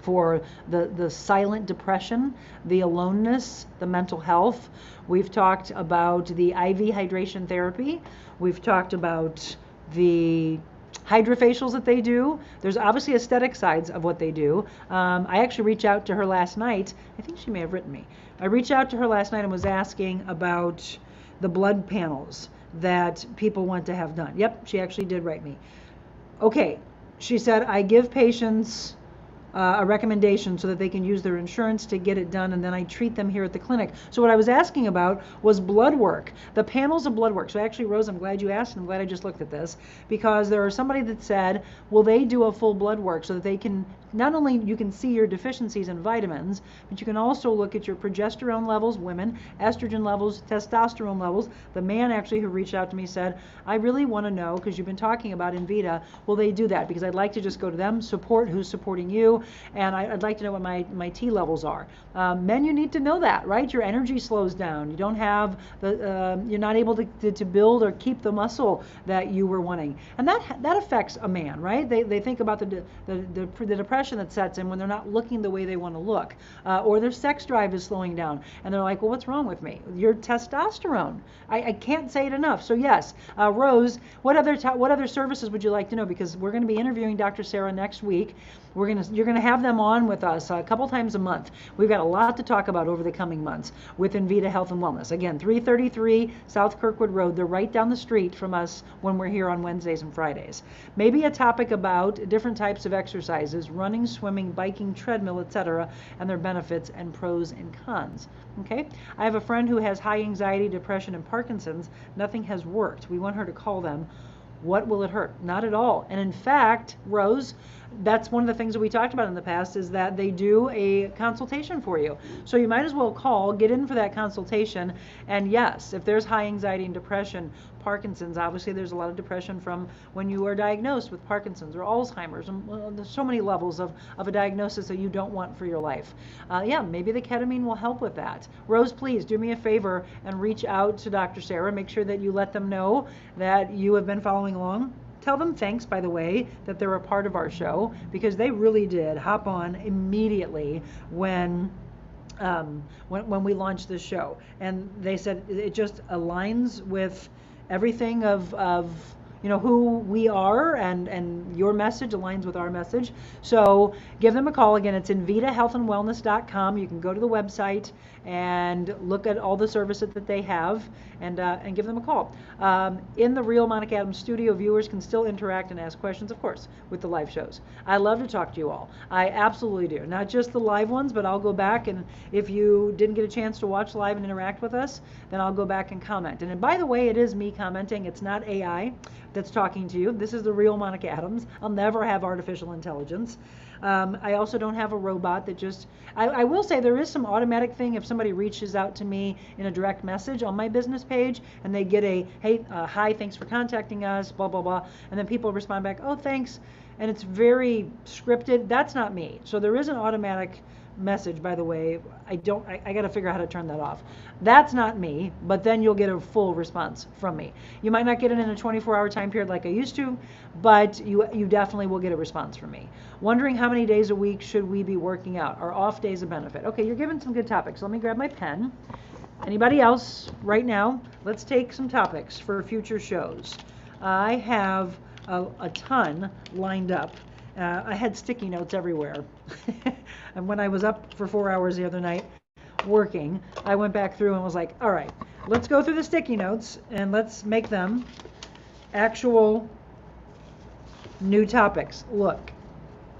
for the silent depression, the aloneness, the mental health. We've talked about the IV hydration therapy. We've talked about the hydrofacials that they do. There's obviously aesthetic sides of what they do. I actually reached out to her last night. I think she may have written me. I reached out to her last night and was asking about the blood panels that people want to have done. Yep, she actually did write me. Okay, she said, I give patients a recommendation so that they can use their insurance to get it done, and then I treat them here at the clinic. So what I was asking about was blood work, the panels of blood work. So actually, Rose, I'm glad you asked, and I'm glad I just looked at this, because there was somebody that said, will they do a full blood work so that they can, not only you can see your deficiencies in vitamins, but you can also look at your progesterone levels, women, estrogen levels, testosterone levels. The man actually who reached out to me said, I really want to know, because you've been talking about Envita, will they do that? Because I'd like to just go to them, support who's supporting you, and I'd like to know what my T levels are. Men, you need to know that, right? Your energy slows down. You don't have you're not able to build or keep the muscle that you were wanting, and that affects a man, right? They think about the depression that sets in when they're not looking the way they want to look, or their sex drive is slowing down, and they're like, well, what's wrong with me? Your testosterone. I can't say it enough. So yes, Rose, what other services would you like to know? Because we're going to be interviewing Dr. Sarah next week. You're gonna have them on with us a couple times a month. We've got a lot to talk about over the coming months with Envita Health and Wellness. Again, 333 South Kirkwood Road. They're right down the street from us when we're here on Wednesdays and Fridays. Maybe a topic about different types of exercises, running, swimming, biking, treadmill, etc., and their benefits and pros and cons. Okay? I have a friend who has high anxiety, depression, and Parkinson's. Nothing has worked. We want her to call them. What will it hurt? Not at all. And in fact, Rose, that's one of the things that we talked about in the past, is that they do a consultation for you. So you might as well call, get in for that consultation. And yes, if there's high anxiety and depression, Parkinson's, obviously there's a lot of depression from when you are diagnosed with Parkinson's or Alzheimer's, and there's so many levels of a diagnosis that you don't want for your life. Yeah, maybe the ketamine will help with that. Rose, please do me a favor and reach out to Dr. Sarah. Make sure that you let them know that you have been following along. Tell them thanks, by the way, that they're a part of our show, because they really did hop on immediately when we launched this show. And they said it just aligns with everything of who we are, and your message aligns with our message. So give them a call. Again, it's InvitaHealthAndWellness.com. You can go to the website and look at all the services that they have, and give them a call. In the Real Monica Adams studio, viewers can still interact and ask questions, of course, with the live shows. I love to talk to you all. I absolutely do. Not just the live ones, but I'll go back, and if you didn't get a chance to watch live and interact with us, then I'll go back and comment. And by the way, it is me commenting. It's not AI that's talking to you. This is the real Monica Adams. I'll never have artificial intelligence. I also don't have a robot that just, I will say there is some automatic thing if somebody reaches out to me in a direct message on my business page and they get a, hey, hi, thanks for contacting us, blah, blah, blah. And then people respond back, oh, thanks. And it's very scripted. That's not me. So there is an automatic message, by the way. I got to figure out how to turn that off. That's not me, but then you'll get a full response from me. You might not get it in a 24-hour time period like I used to, but you definitely will get a response from me. Wondering how many days a week should we be working out? Are off days a benefit? Okay, you're giving some good topics. Let me grab my pen. Anybody else right now? Let's take some topics for future shows. I have a ton lined up. I had sticky notes everywhere. And when I was up for 4 hours the other night working, I went back through and was like, all right, let's go through the sticky notes and let's make them actual new topics. Look,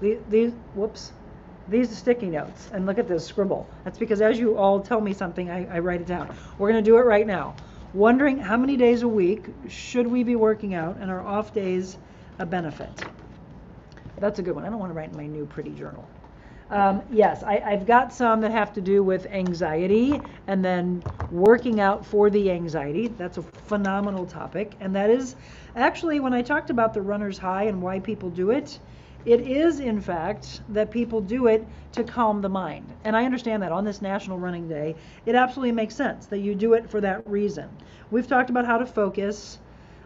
these are sticky notes, and look at this scribble. That's because as you all tell me something, I write it down. We're going to do it right now. Wondering how many days a week should we be working out, and are off days a benefit? That's a good one. I don't want to write in my new pretty journal. Yes, I've got some that have to do with anxiety and then working out for the anxiety. That's a phenomenal topic. And that is actually, when I talked about the runner's high and why people do it, it is, in fact, that people do it to calm the mind. And I understand that on this National Running Day, it absolutely makes sense that you do it for that reason. We've talked about how to focus.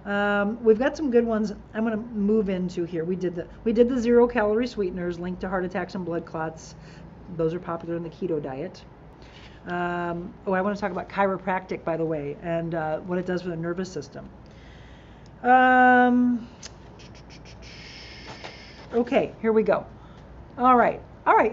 We've got some good ones I'm going to move into here. We did the 0-calorie sweeteners linked to heart attacks and blood clots. Those are popular in the keto diet. I want to talk about chiropractic, by the way, and what it does for the nervous system. Okay, here we go. All right,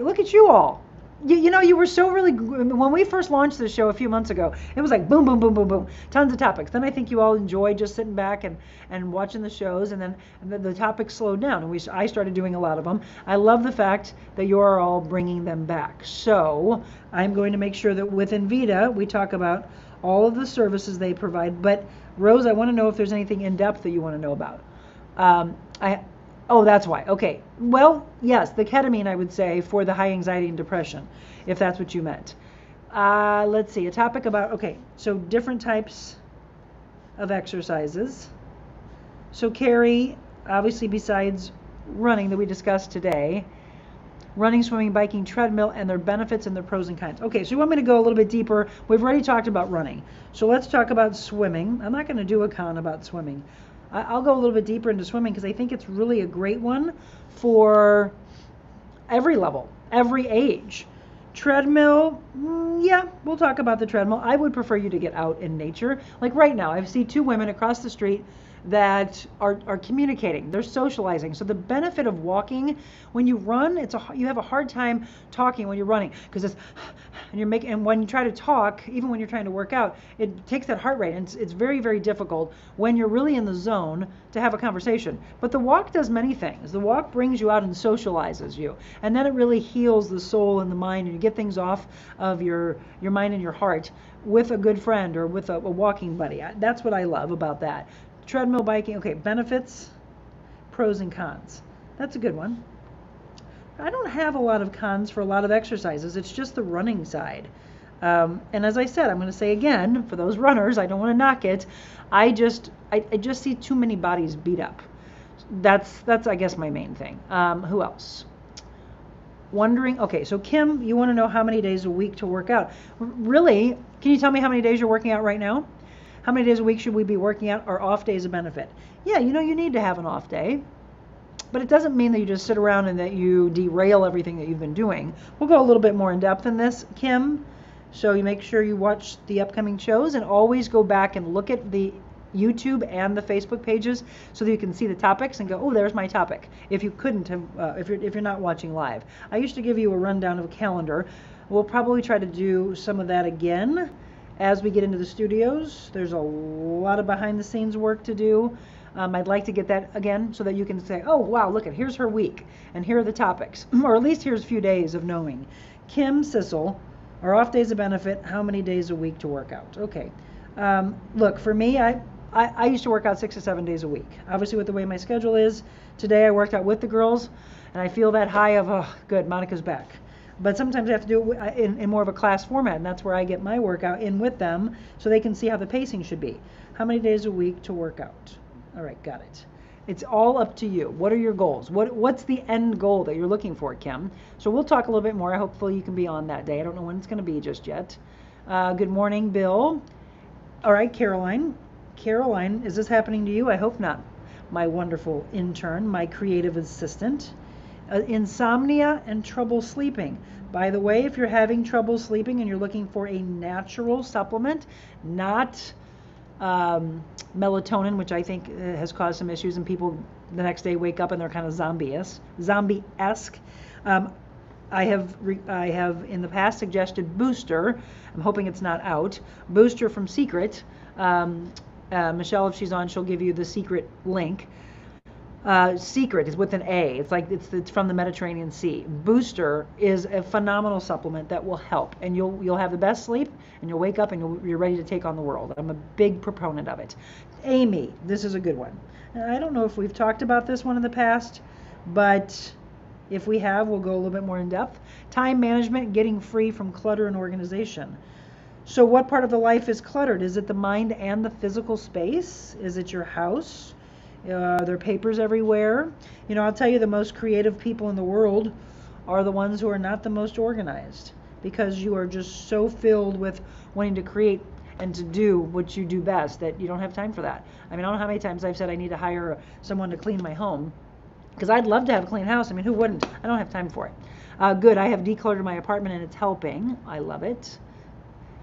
look at you all. You know, you were so really, when we first launched this show a few months ago, it was like boom, boom, boom, boom, boom, tons of topics. Then I think you all enjoyed just sitting back and watching the shows, and then the topics slowed down, and I started doing a lot of them. I love the fact that you're all bringing them back. So I'm going to make sure that with Envita, we talk about all of the services they provide. But Rose, I want to know if there's anything in depth that you want to know about. Oh, that's why. Okay. Well, yes, the ketamine, I would say, for the high anxiety and depression, if that's what you meant. Let's see, a topic about, okay, so different types of exercises. So Carrie, obviously besides running that we discussed today, running, swimming, biking, treadmill, and their benefits and their pros and cons. Okay, so you want me to go a little bit deeper. We've already talked about running. So let's talk about swimming. I'm not going to do a con about swimming. I'll go a little bit deeper into swimming because I think it's really a great one for every level, every age. Treadmill, yeah, we'll talk about the treadmill. I would prefer you to get out in nature. Like right now, I see two women across the street that are communicating, they're socializing. So the benefit of walking, when you run, you have a hard time talking when you're running because and when you try to talk, even when you're trying to work out, it takes that heart rate, and it's very, very difficult when you're really in the zone to have a conversation. But the walk does many things. The walk brings you out and socializes you, and then it really heals the soul and the mind, and you get things off of your mind and your heart with a good friend or with a walking buddy. That's what I love about that. Treadmill, biking, okay, benefits, pros and cons. That's a good one. I don't have a lot of cons for a lot of exercises. It's just the running side. And as I said, I'm going to say again, for those runners, I don't want to knock it. I just see too many bodies beat up. That's I guess my main thing. Who else? Wondering, okay, so Kim, you want to know how many days a week to work out. Really, can you tell me how many days you're working out right now? How many days a week should we be working out? Are off days a benefit? Yeah, you know, you need to have an off day, but it doesn't mean that you just sit around and that you derail everything that you've been doing. We'll go a little bit more in depth in this, Kim. So you make sure you watch the upcoming shows and always go back and look at the YouTube and the Facebook pages so that you can see the topics and go, oh, there's my topic. If you couldn't have, if you're not watching live. I used to give you a rundown of a calendar. We'll probably try to do some of that again as we get into the studios. There's a lot of behind the scenes work to do. I'd like to get that again so that you can say, oh, wow, look, here's her week, and here are the topics, or at least here's a few days of knowing. Kim Sissel, are off days a benefit? How many days a week to work out? Okay. Look, for me, I used to work out 6 to 7 days a week. Obviously, with the way my schedule is, today I worked out with the girls, and I feel that high of, oh, good, Monica's back. But sometimes I have to do it in more of a class format, and that's where I get my workout in with them so they can see how the pacing should be. How many days a week to work out? All right, got it. It's all up to you. What are your goals? What's the end goal that you're looking for, Kim? So we'll talk a little bit more. Hopefully you can be on that day. I don't know when it's going to be just yet. Good morning, Bill. All right, Caroline. Caroline, is this happening to you? I hope not. My wonderful intern, my creative assistant. Insomnia and trouble sleeping. By the way, if you're having trouble sleeping and you're looking for a natural supplement, not melatonin, which I think has caused some issues, and people the next day wake up and they're kind of zombie-esque. I have in the past suggested Booster. I'm hoping it's not out. Booster from Secret. Michelle, if she's on, she'll give you the Secret link. Secret is with an A. It's like it's from the Mediterranean Sea. Booster is a phenomenal supplement that will help, and you'll have the best sleep, and you'll wake up and you're ready to take on the world. I'm a big proponent of it. Amy, this is a good one. I don't know if we've talked about this one in the past, but if we have, we'll go a little bit more in depth. Time management, getting free from clutter and organization. So what part of the life is cluttered? Is it the mind and the physical space? Is it your house? There are papers everywhere. You know, I'll tell you, the most creative people in the world are the ones who are not the most organized, because you are just so filled with wanting to create and to do what you do best that you don't have time for that. I mean, I don't know how many times I've said I need to hire someone to clean my home, because I'd love to have a clean house. I mean, who wouldn't? I don't have time for it. Good, I have decluttered my apartment and it's helping. I love it.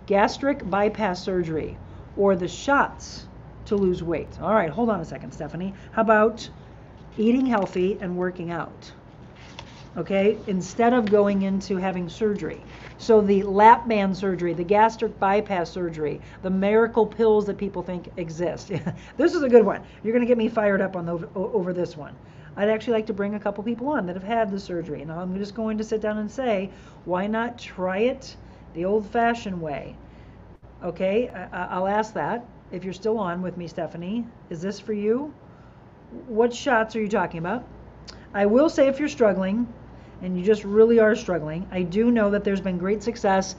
Gastric bypass surgery or the shots to lose weight. All right, hold on a second, Stephanie. How about eating healthy and working out? okay, instead of going into having surgery. So the lap band surgery, the gastric bypass surgery, the miracle pills that people think exist. This is a good one. You're going to get me fired up on over this one. I'd actually like to bring a couple people on that have had the surgery. And I'm just going to sit down and say, why not try it the old-fashioned way? Okay, I'll ask that. If you're still on with me, Stephanie, is this for you? What shots are you talking about? I will say if you're struggling, and you just really are struggling, I do know that there's been great success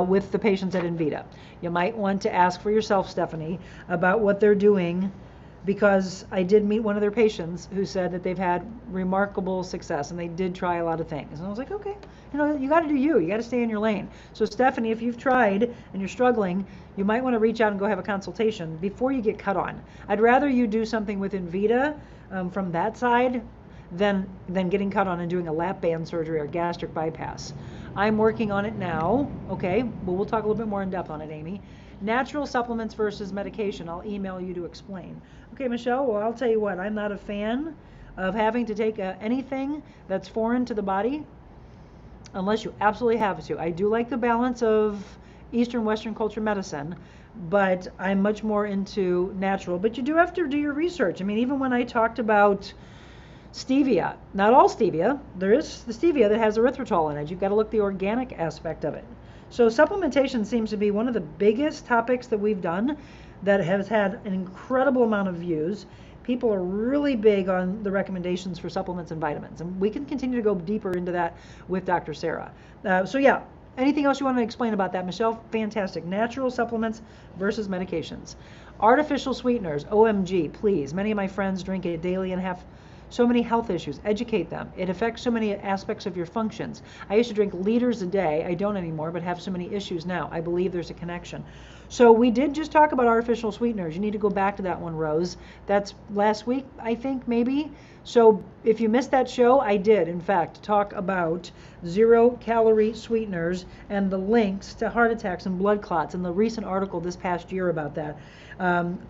with the patients at Envita. You might want to ask for yourself, Stephanie, about what they're doing, because I did meet one of their patients who said that they've had remarkable success and they did try a lot of things. And I was like, okay, you know, you got to do you got to stay in your lane. So Stephanie, if you've tried and you're struggling, you might want to reach out and go have a consultation before you get cut on. I'd rather you do something with Envita from that side than getting cut on and doing a lap band surgery or gastric bypass. I'm working on it now, okay? Well, we'll talk a little bit more in depth on it, Amy. Natural supplements versus medication. I'll email you to explain. Okay, Michelle, well, I'll tell you what, I'm not a fan of having to take anything that's foreign to the body unless you absolutely have to. I do like the balance of Eastern, Western culture medicine, but I'm much more into natural. But you do have to do your research. I mean, even when I talked about stevia, not all stevia, there is the stevia that has erythritol in it. You've got to look the organic aspect of it. So supplementation seems to be one of the biggest topics that we've done that has had an incredible amount of views. People are really big on the recommendations for supplements and vitamins, and we can continue to go deeper into that with Dr. Sarah. So yeah, anything else you want to explain about that, Michelle? Fantastic. Natural supplements versus medications. Artificial sweeteners, OMG, please. Many of my friends drink it daily and have so many health issues. Educate them. It affects so many aspects of your functions. I used to drink liters a day. I don't anymore, but have so many issues now. I believe there's a connection. So we did just talk about artificial sweeteners. You need to go back to that one, Rose. That's last week, I think, maybe. So if you missed that show, I did, in fact, talk about 0-calorie sweeteners and the links to heart attacks and blood clots, and the recent article this past year about that.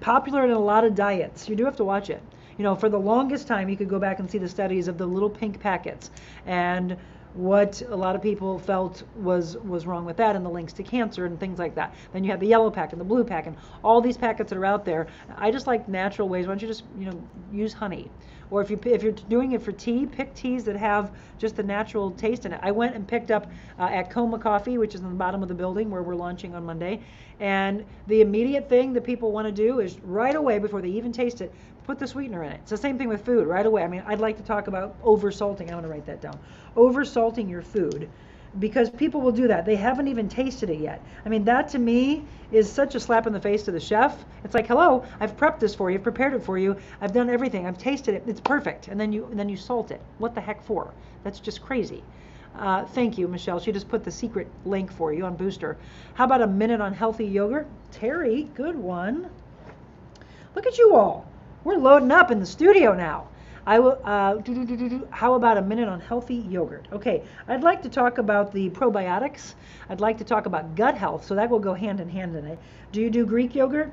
Popular in a lot of diets. You do have to watch it. You know, for the longest time, you could go back and see the studies of the little pink packets and what a lot of people felt was wrong with that, and the links to cancer and things like that. Then you have the yellow pack and the blue pack and all these packets that are out there. I just like natural ways. Why don't you just, you know, use honey? Or if you're doing it for tea, pick teas that have just the natural taste in it. I went and picked up at Coma Coffee, which is in the bottom of the building where we're launching on Monday. And the immediate thing that people want to do is right away, before they even taste it, put the sweetener in it. It's the same thing with food right away. I mean, I'd like to talk about over-salting. I'm going to write that down. Over-salting your food, because people will do that. They haven't even tasted it yet. I mean, that to me is such a slap in the face to the chef. It's like, hello, I've prepped this for you, I've prepared it for you, I've done everything, I've tasted it, it's perfect, and then you salt it. What the heck for? That's just crazy. Thank you, Michelle. She just put the secret link for you on Booster. How about a minute on healthy yogurt? Terry, good one. Look at you all. We're loading up in the studio now. I will. How about a minute on healthy yogurt? Okay, I'd like to talk about the probiotics. I'd like to talk about gut health, so that will go hand in hand in it. Do you do Greek yogurt?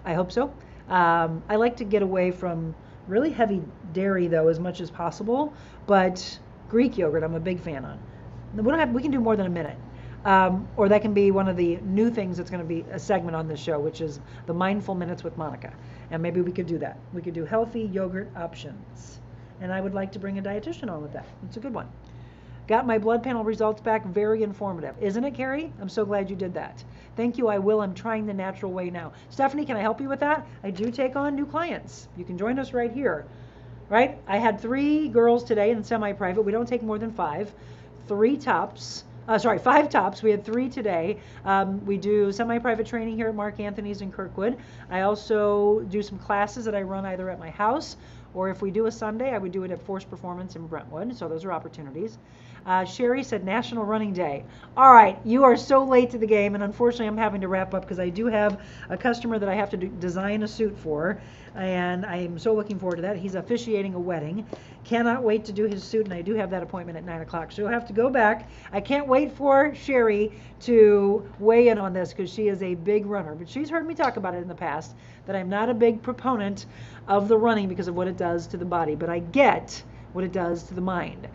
I hope so. I like to get away from really heavy dairy though as much as possible, but Greek yogurt I'm a big fan on. We can do more than a minute. Or that can be one of the new things that's going to be a segment on this show, which is the Mindful Minutes with Monica. And maybe we could do that. We could do healthy yogurt options. And I would like to bring a dietitian on with that. It's a good one. Got my blood panel results back. Very informative. Isn't it, Carrie? I'm so glad you did that. Thank you, I will. I'm trying the natural way now. Stephanie, can I help you with that? I do take on new clients. You can join us right here. Right? I had 3 girls today in semi-private. We don't take more than 5. 5 tops. We had 3 today. We do semi-private training here at Mark Anthony's in Kirkwood. I also do some classes that I run either at my house, or if we do a Sunday, I would do it at Force Performance in Brentwood. So those are opportunities. Sherry said National Running Day. All right, you are so late to the game, and unfortunately I'm having to wrap up because I do have a customer that I have to design a suit for, and I am so looking forward to that. He's officiating a wedding. Cannot wait to do his suit, and I do have that appointment at 9 o'clock. So you'll have to go back. I can't wait for Sherry to weigh in on this because she is a big runner. But she's heard me talk about it in the past, that I'm not a big proponent of the running because of what it does to the body. But I get what it does to the mind.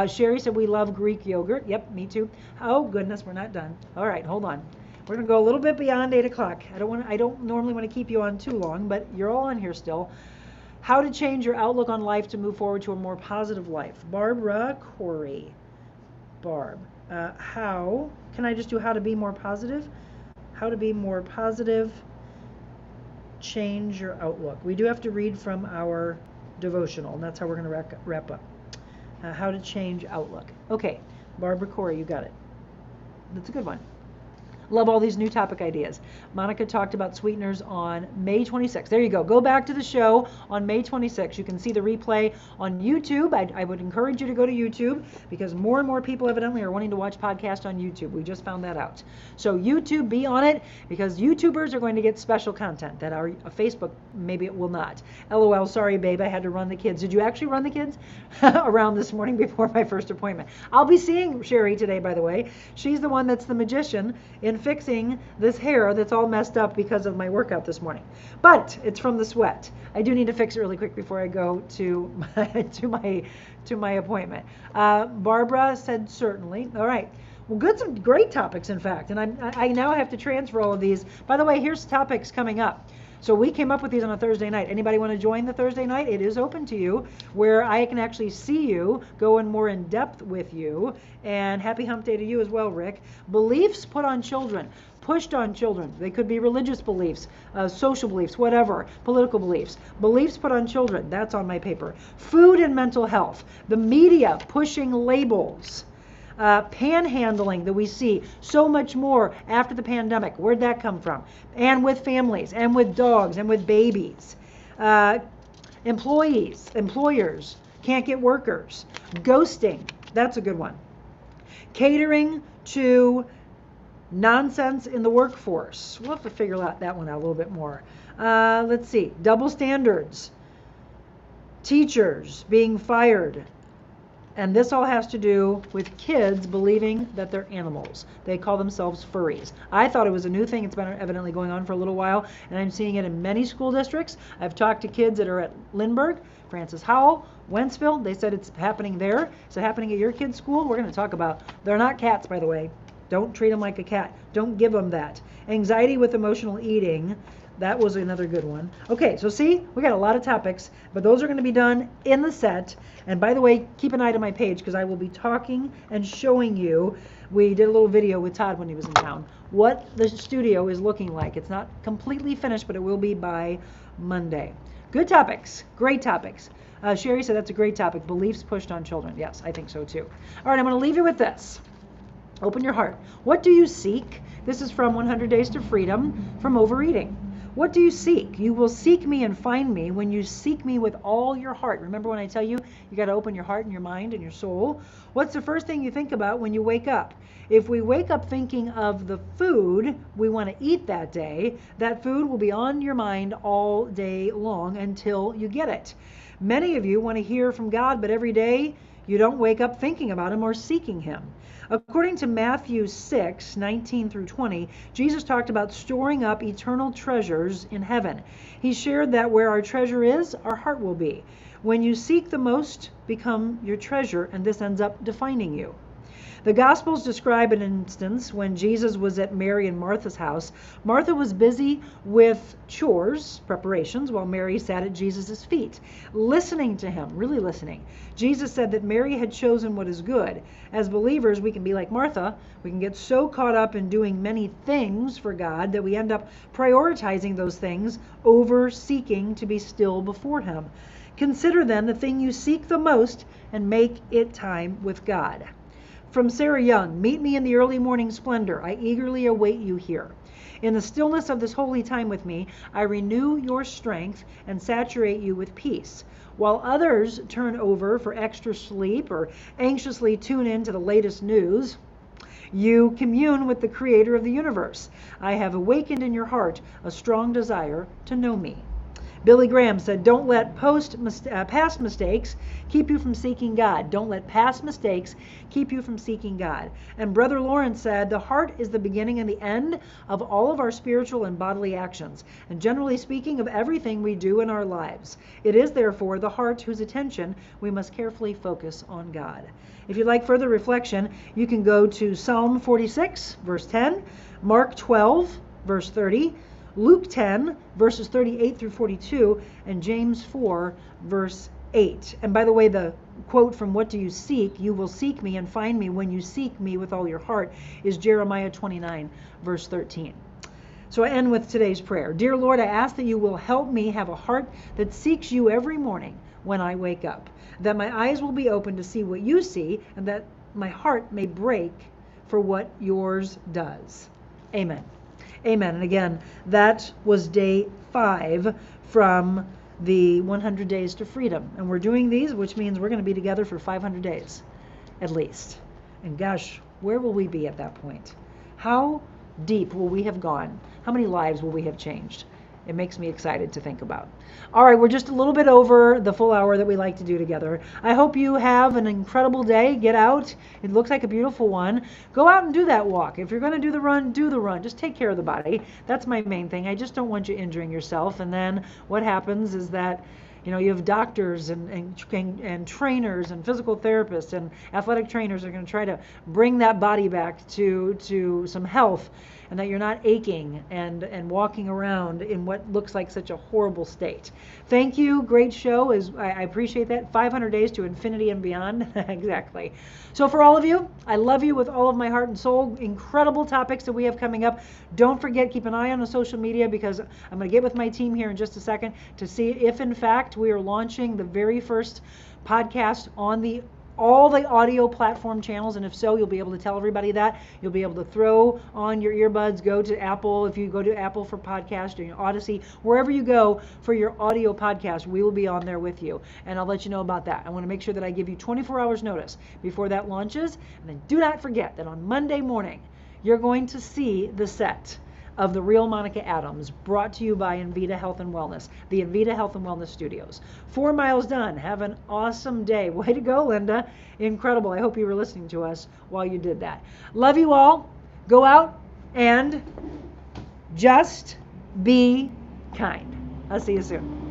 Sherry said we love Greek yogurt. Yep, me too. Oh goodness, we're not done. All right, hold on. We're gonna go a little bit beyond 8 o'clock. I don't normally want to keep you on too long, but you're all on here still. How to change your outlook on life to move forward to a more positive life. Barbara Corey. Barb. How can I just do how to be more positive? How to be more positive. Change your outlook. We do have to read from our devotional, and that's how we're going to wrap up. How to change outlook. Okay, Barbara Corey, you got it. That's a good one. Love all these new topic ideas. Monica talked about sweeteners on May 26th. There you go. Go back to the show on May 26th. You can see the replay on YouTube. I would encourage you to go to YouTube because more and more people evidently are wanting to watch podcasts on YouTube. We just found that out. So YouTube, be on it because YouTubers are going to get special content that our Facebook, maybe it will not. LOL, sorry babe, I had to run the kids. Did you actually run the kids around this morning before my first appointment? I'll be seeing Sherry today, by the way. She's the one that's the magician in fixing this hair that's all messed up because of my workout this morning. But it's from the sweat. I do need to fix it really quick before I go to my appointment. Barbara said certainly. All right. Well, good, some great topics, in fact. And I now have to transfer all of these. By the way, here's topics coming up. So we came up with these on a Thursday night. Anybody want to join the Thursday night? It is open to you, where I can actually see you, go in more in depth with you, and happy hump day to you as well, Rick. Beliefs put on children, pushed on children. They could be religious beliefs, social beliefs, whatever, political beliefs. Beliefs put on children, that's on my paper. Food and mental health, the media pushing labels. Panhandling that we see so much more after the pandemic. Where'd that come from? And with families, and with dogs, and with babies. Employers can't get workers. Ghosting, that's a good one. Catering to nonsense in the workforce. We'll have to figure that one out a little bit more. Let's see. Double standards. Teachers being fired. And this all has to do with kids believing that they're animals. They call themselves furries. I thought it was a new thing. It's been evidently going on for a little while, and I'm seeing it in many school districts. I've talked to kids that are at Lindbergh, Francis Howell, Wentzville. They said it's happening there. Is it happening at your kid's school? We're going to talk about. They're not cats, by the way. Don't treat them like a cat. Don't give them that. Anxiety with emotional eating. That was another good one. Okay, so see, we got a lot of topics, but those are going to be done in the set. And by the way, keep an eye to my page because I will be talking and showing you. We did a little video with Todd when he was in town, what the studio is looking like. It's not completely finished, but it will be by Monday. Good topics, great topics. Sherry said that's a great topic, beliefs pushed on children. Yes, I think so too. All right, I'm going to leave you with this. Open your heart. What do you seek? This is from 100 Days to Freedom from Overeating. What do you seek? You will seek me and find me when you seek me with all your heart. Remember when I tell you, you got to open your heart and your mind and your soul? What's the first thing you think about when you wake up? If we wake up thinking of the food we want to eat that day, that food will be on your mind all day long until you get it. Many of you want to hear from God, but every day you don't wake up thinking about him or seeking him. According to Matthew 6:19 through 20, Jesus talked about storing up eternal treasures in heaven. He shared that where our treasure is, our heart will be. When you seek the most, become your treasure, and this ends up defining you. The Gospels describe an instance when Jesus was at Mary and Martha's house. Martha was busy with chores, preparations, while Mary sat at Jesus' feet, listening to him, really listening. Jesus said that Mary had chosen what is good. As believers, we can be like Martha. We can get so caught up in doing many things for God that we end up prioritizing those things over seeking to be still before him. Consider then the thing you seek the most and make it time with God. From Sarah Young, meet me in the early morning splendor. I eagerly await you here. In the stillness of this holy time with me, I renew your strength and saturate you with peace. While others turn over for extra sleep or anxiously tune in to the latest news, you commune with the creator of the universe. I have awakened in your heart a strong desire to know me. Billy Graham said, don't let past mistakes keep you from seeking God. Don't let past mistakes keep you from seeking God. And Brother Lawrence said, the heart is the beginning and the end of all of our spiritual and bodily actions, and generally speaking, of everything we do in our lives. It is therefore the heart whose attention we must carefully focus on God. If you'd like further reflection, you can go to Psalm 46, verse 10, Mark 12, verse 30, Luke 10, verses 38 through 42, and James 4, verse 8. And by the way, the quote from What Do You Seek? You will seek me and find me when you seek me with all your heart is Jeremiah 29, verse 13. So I end with today's prayer. Dear Lord, I ask that you will help me have a heart that seeks you every morning when I wake up, that my eyes will be open to see what you see, and that my heart may break for what yours does. Amen. Amen. And again, that was day 5 from the 100 Days to Freedom. And we're doing these, which means we're going to be together for 500 days, at least. And gosh, where will we be at that point? How deep will we have gone? How many lives will we have changed? It makes me excited to think about. All right, we're just a little bit over the full hour that we like to do together. I hope you have an incredible day. Get out. It looks like a beautiful one. Go out and do that walk. If you're going to do the run, do the run. Just take care of the body. That's my main thing. I just don't want you injuring yourself. And then what happens is that you have doctors and trainers and physical therapists and athletic trainers are going to try to bring that body back to some health, and that you're not aching and walking around in what looks like such a horrible state. Thank you. Great show. I appreciate that. 500 days to infinity and beyond. Exactly. So for all of you, I love you with all of my heart and soul. Incredible topics that we have coming up. Don't forget, keep an eye on the social media, because I'm going to get with my team here in just a second to see if in fact we are launching the very first podcast on all the audio platform channels, and if so, you'll be able to tell everybody that. You'll be able to throw on your earbuds, go to Apple, if you go to Apple for podcast, or Odyssey, wherever you go for your audio podcast, we will be on there with you, and I'll let you know about that. I want to make sure that I give you 24 hours notice before that launches, and then do not forget that on Monday morning, you're going to see the set of The Real Monica Adams, brought to you by Envita Health and Wellness, the Envita Health and Wellness Studios. 4 miles done. Have an awesome day. Way to go, Linda. Incredible. I hope you were listening to us while you did that. Love you all. Go out and just be kind. I'll see you soon.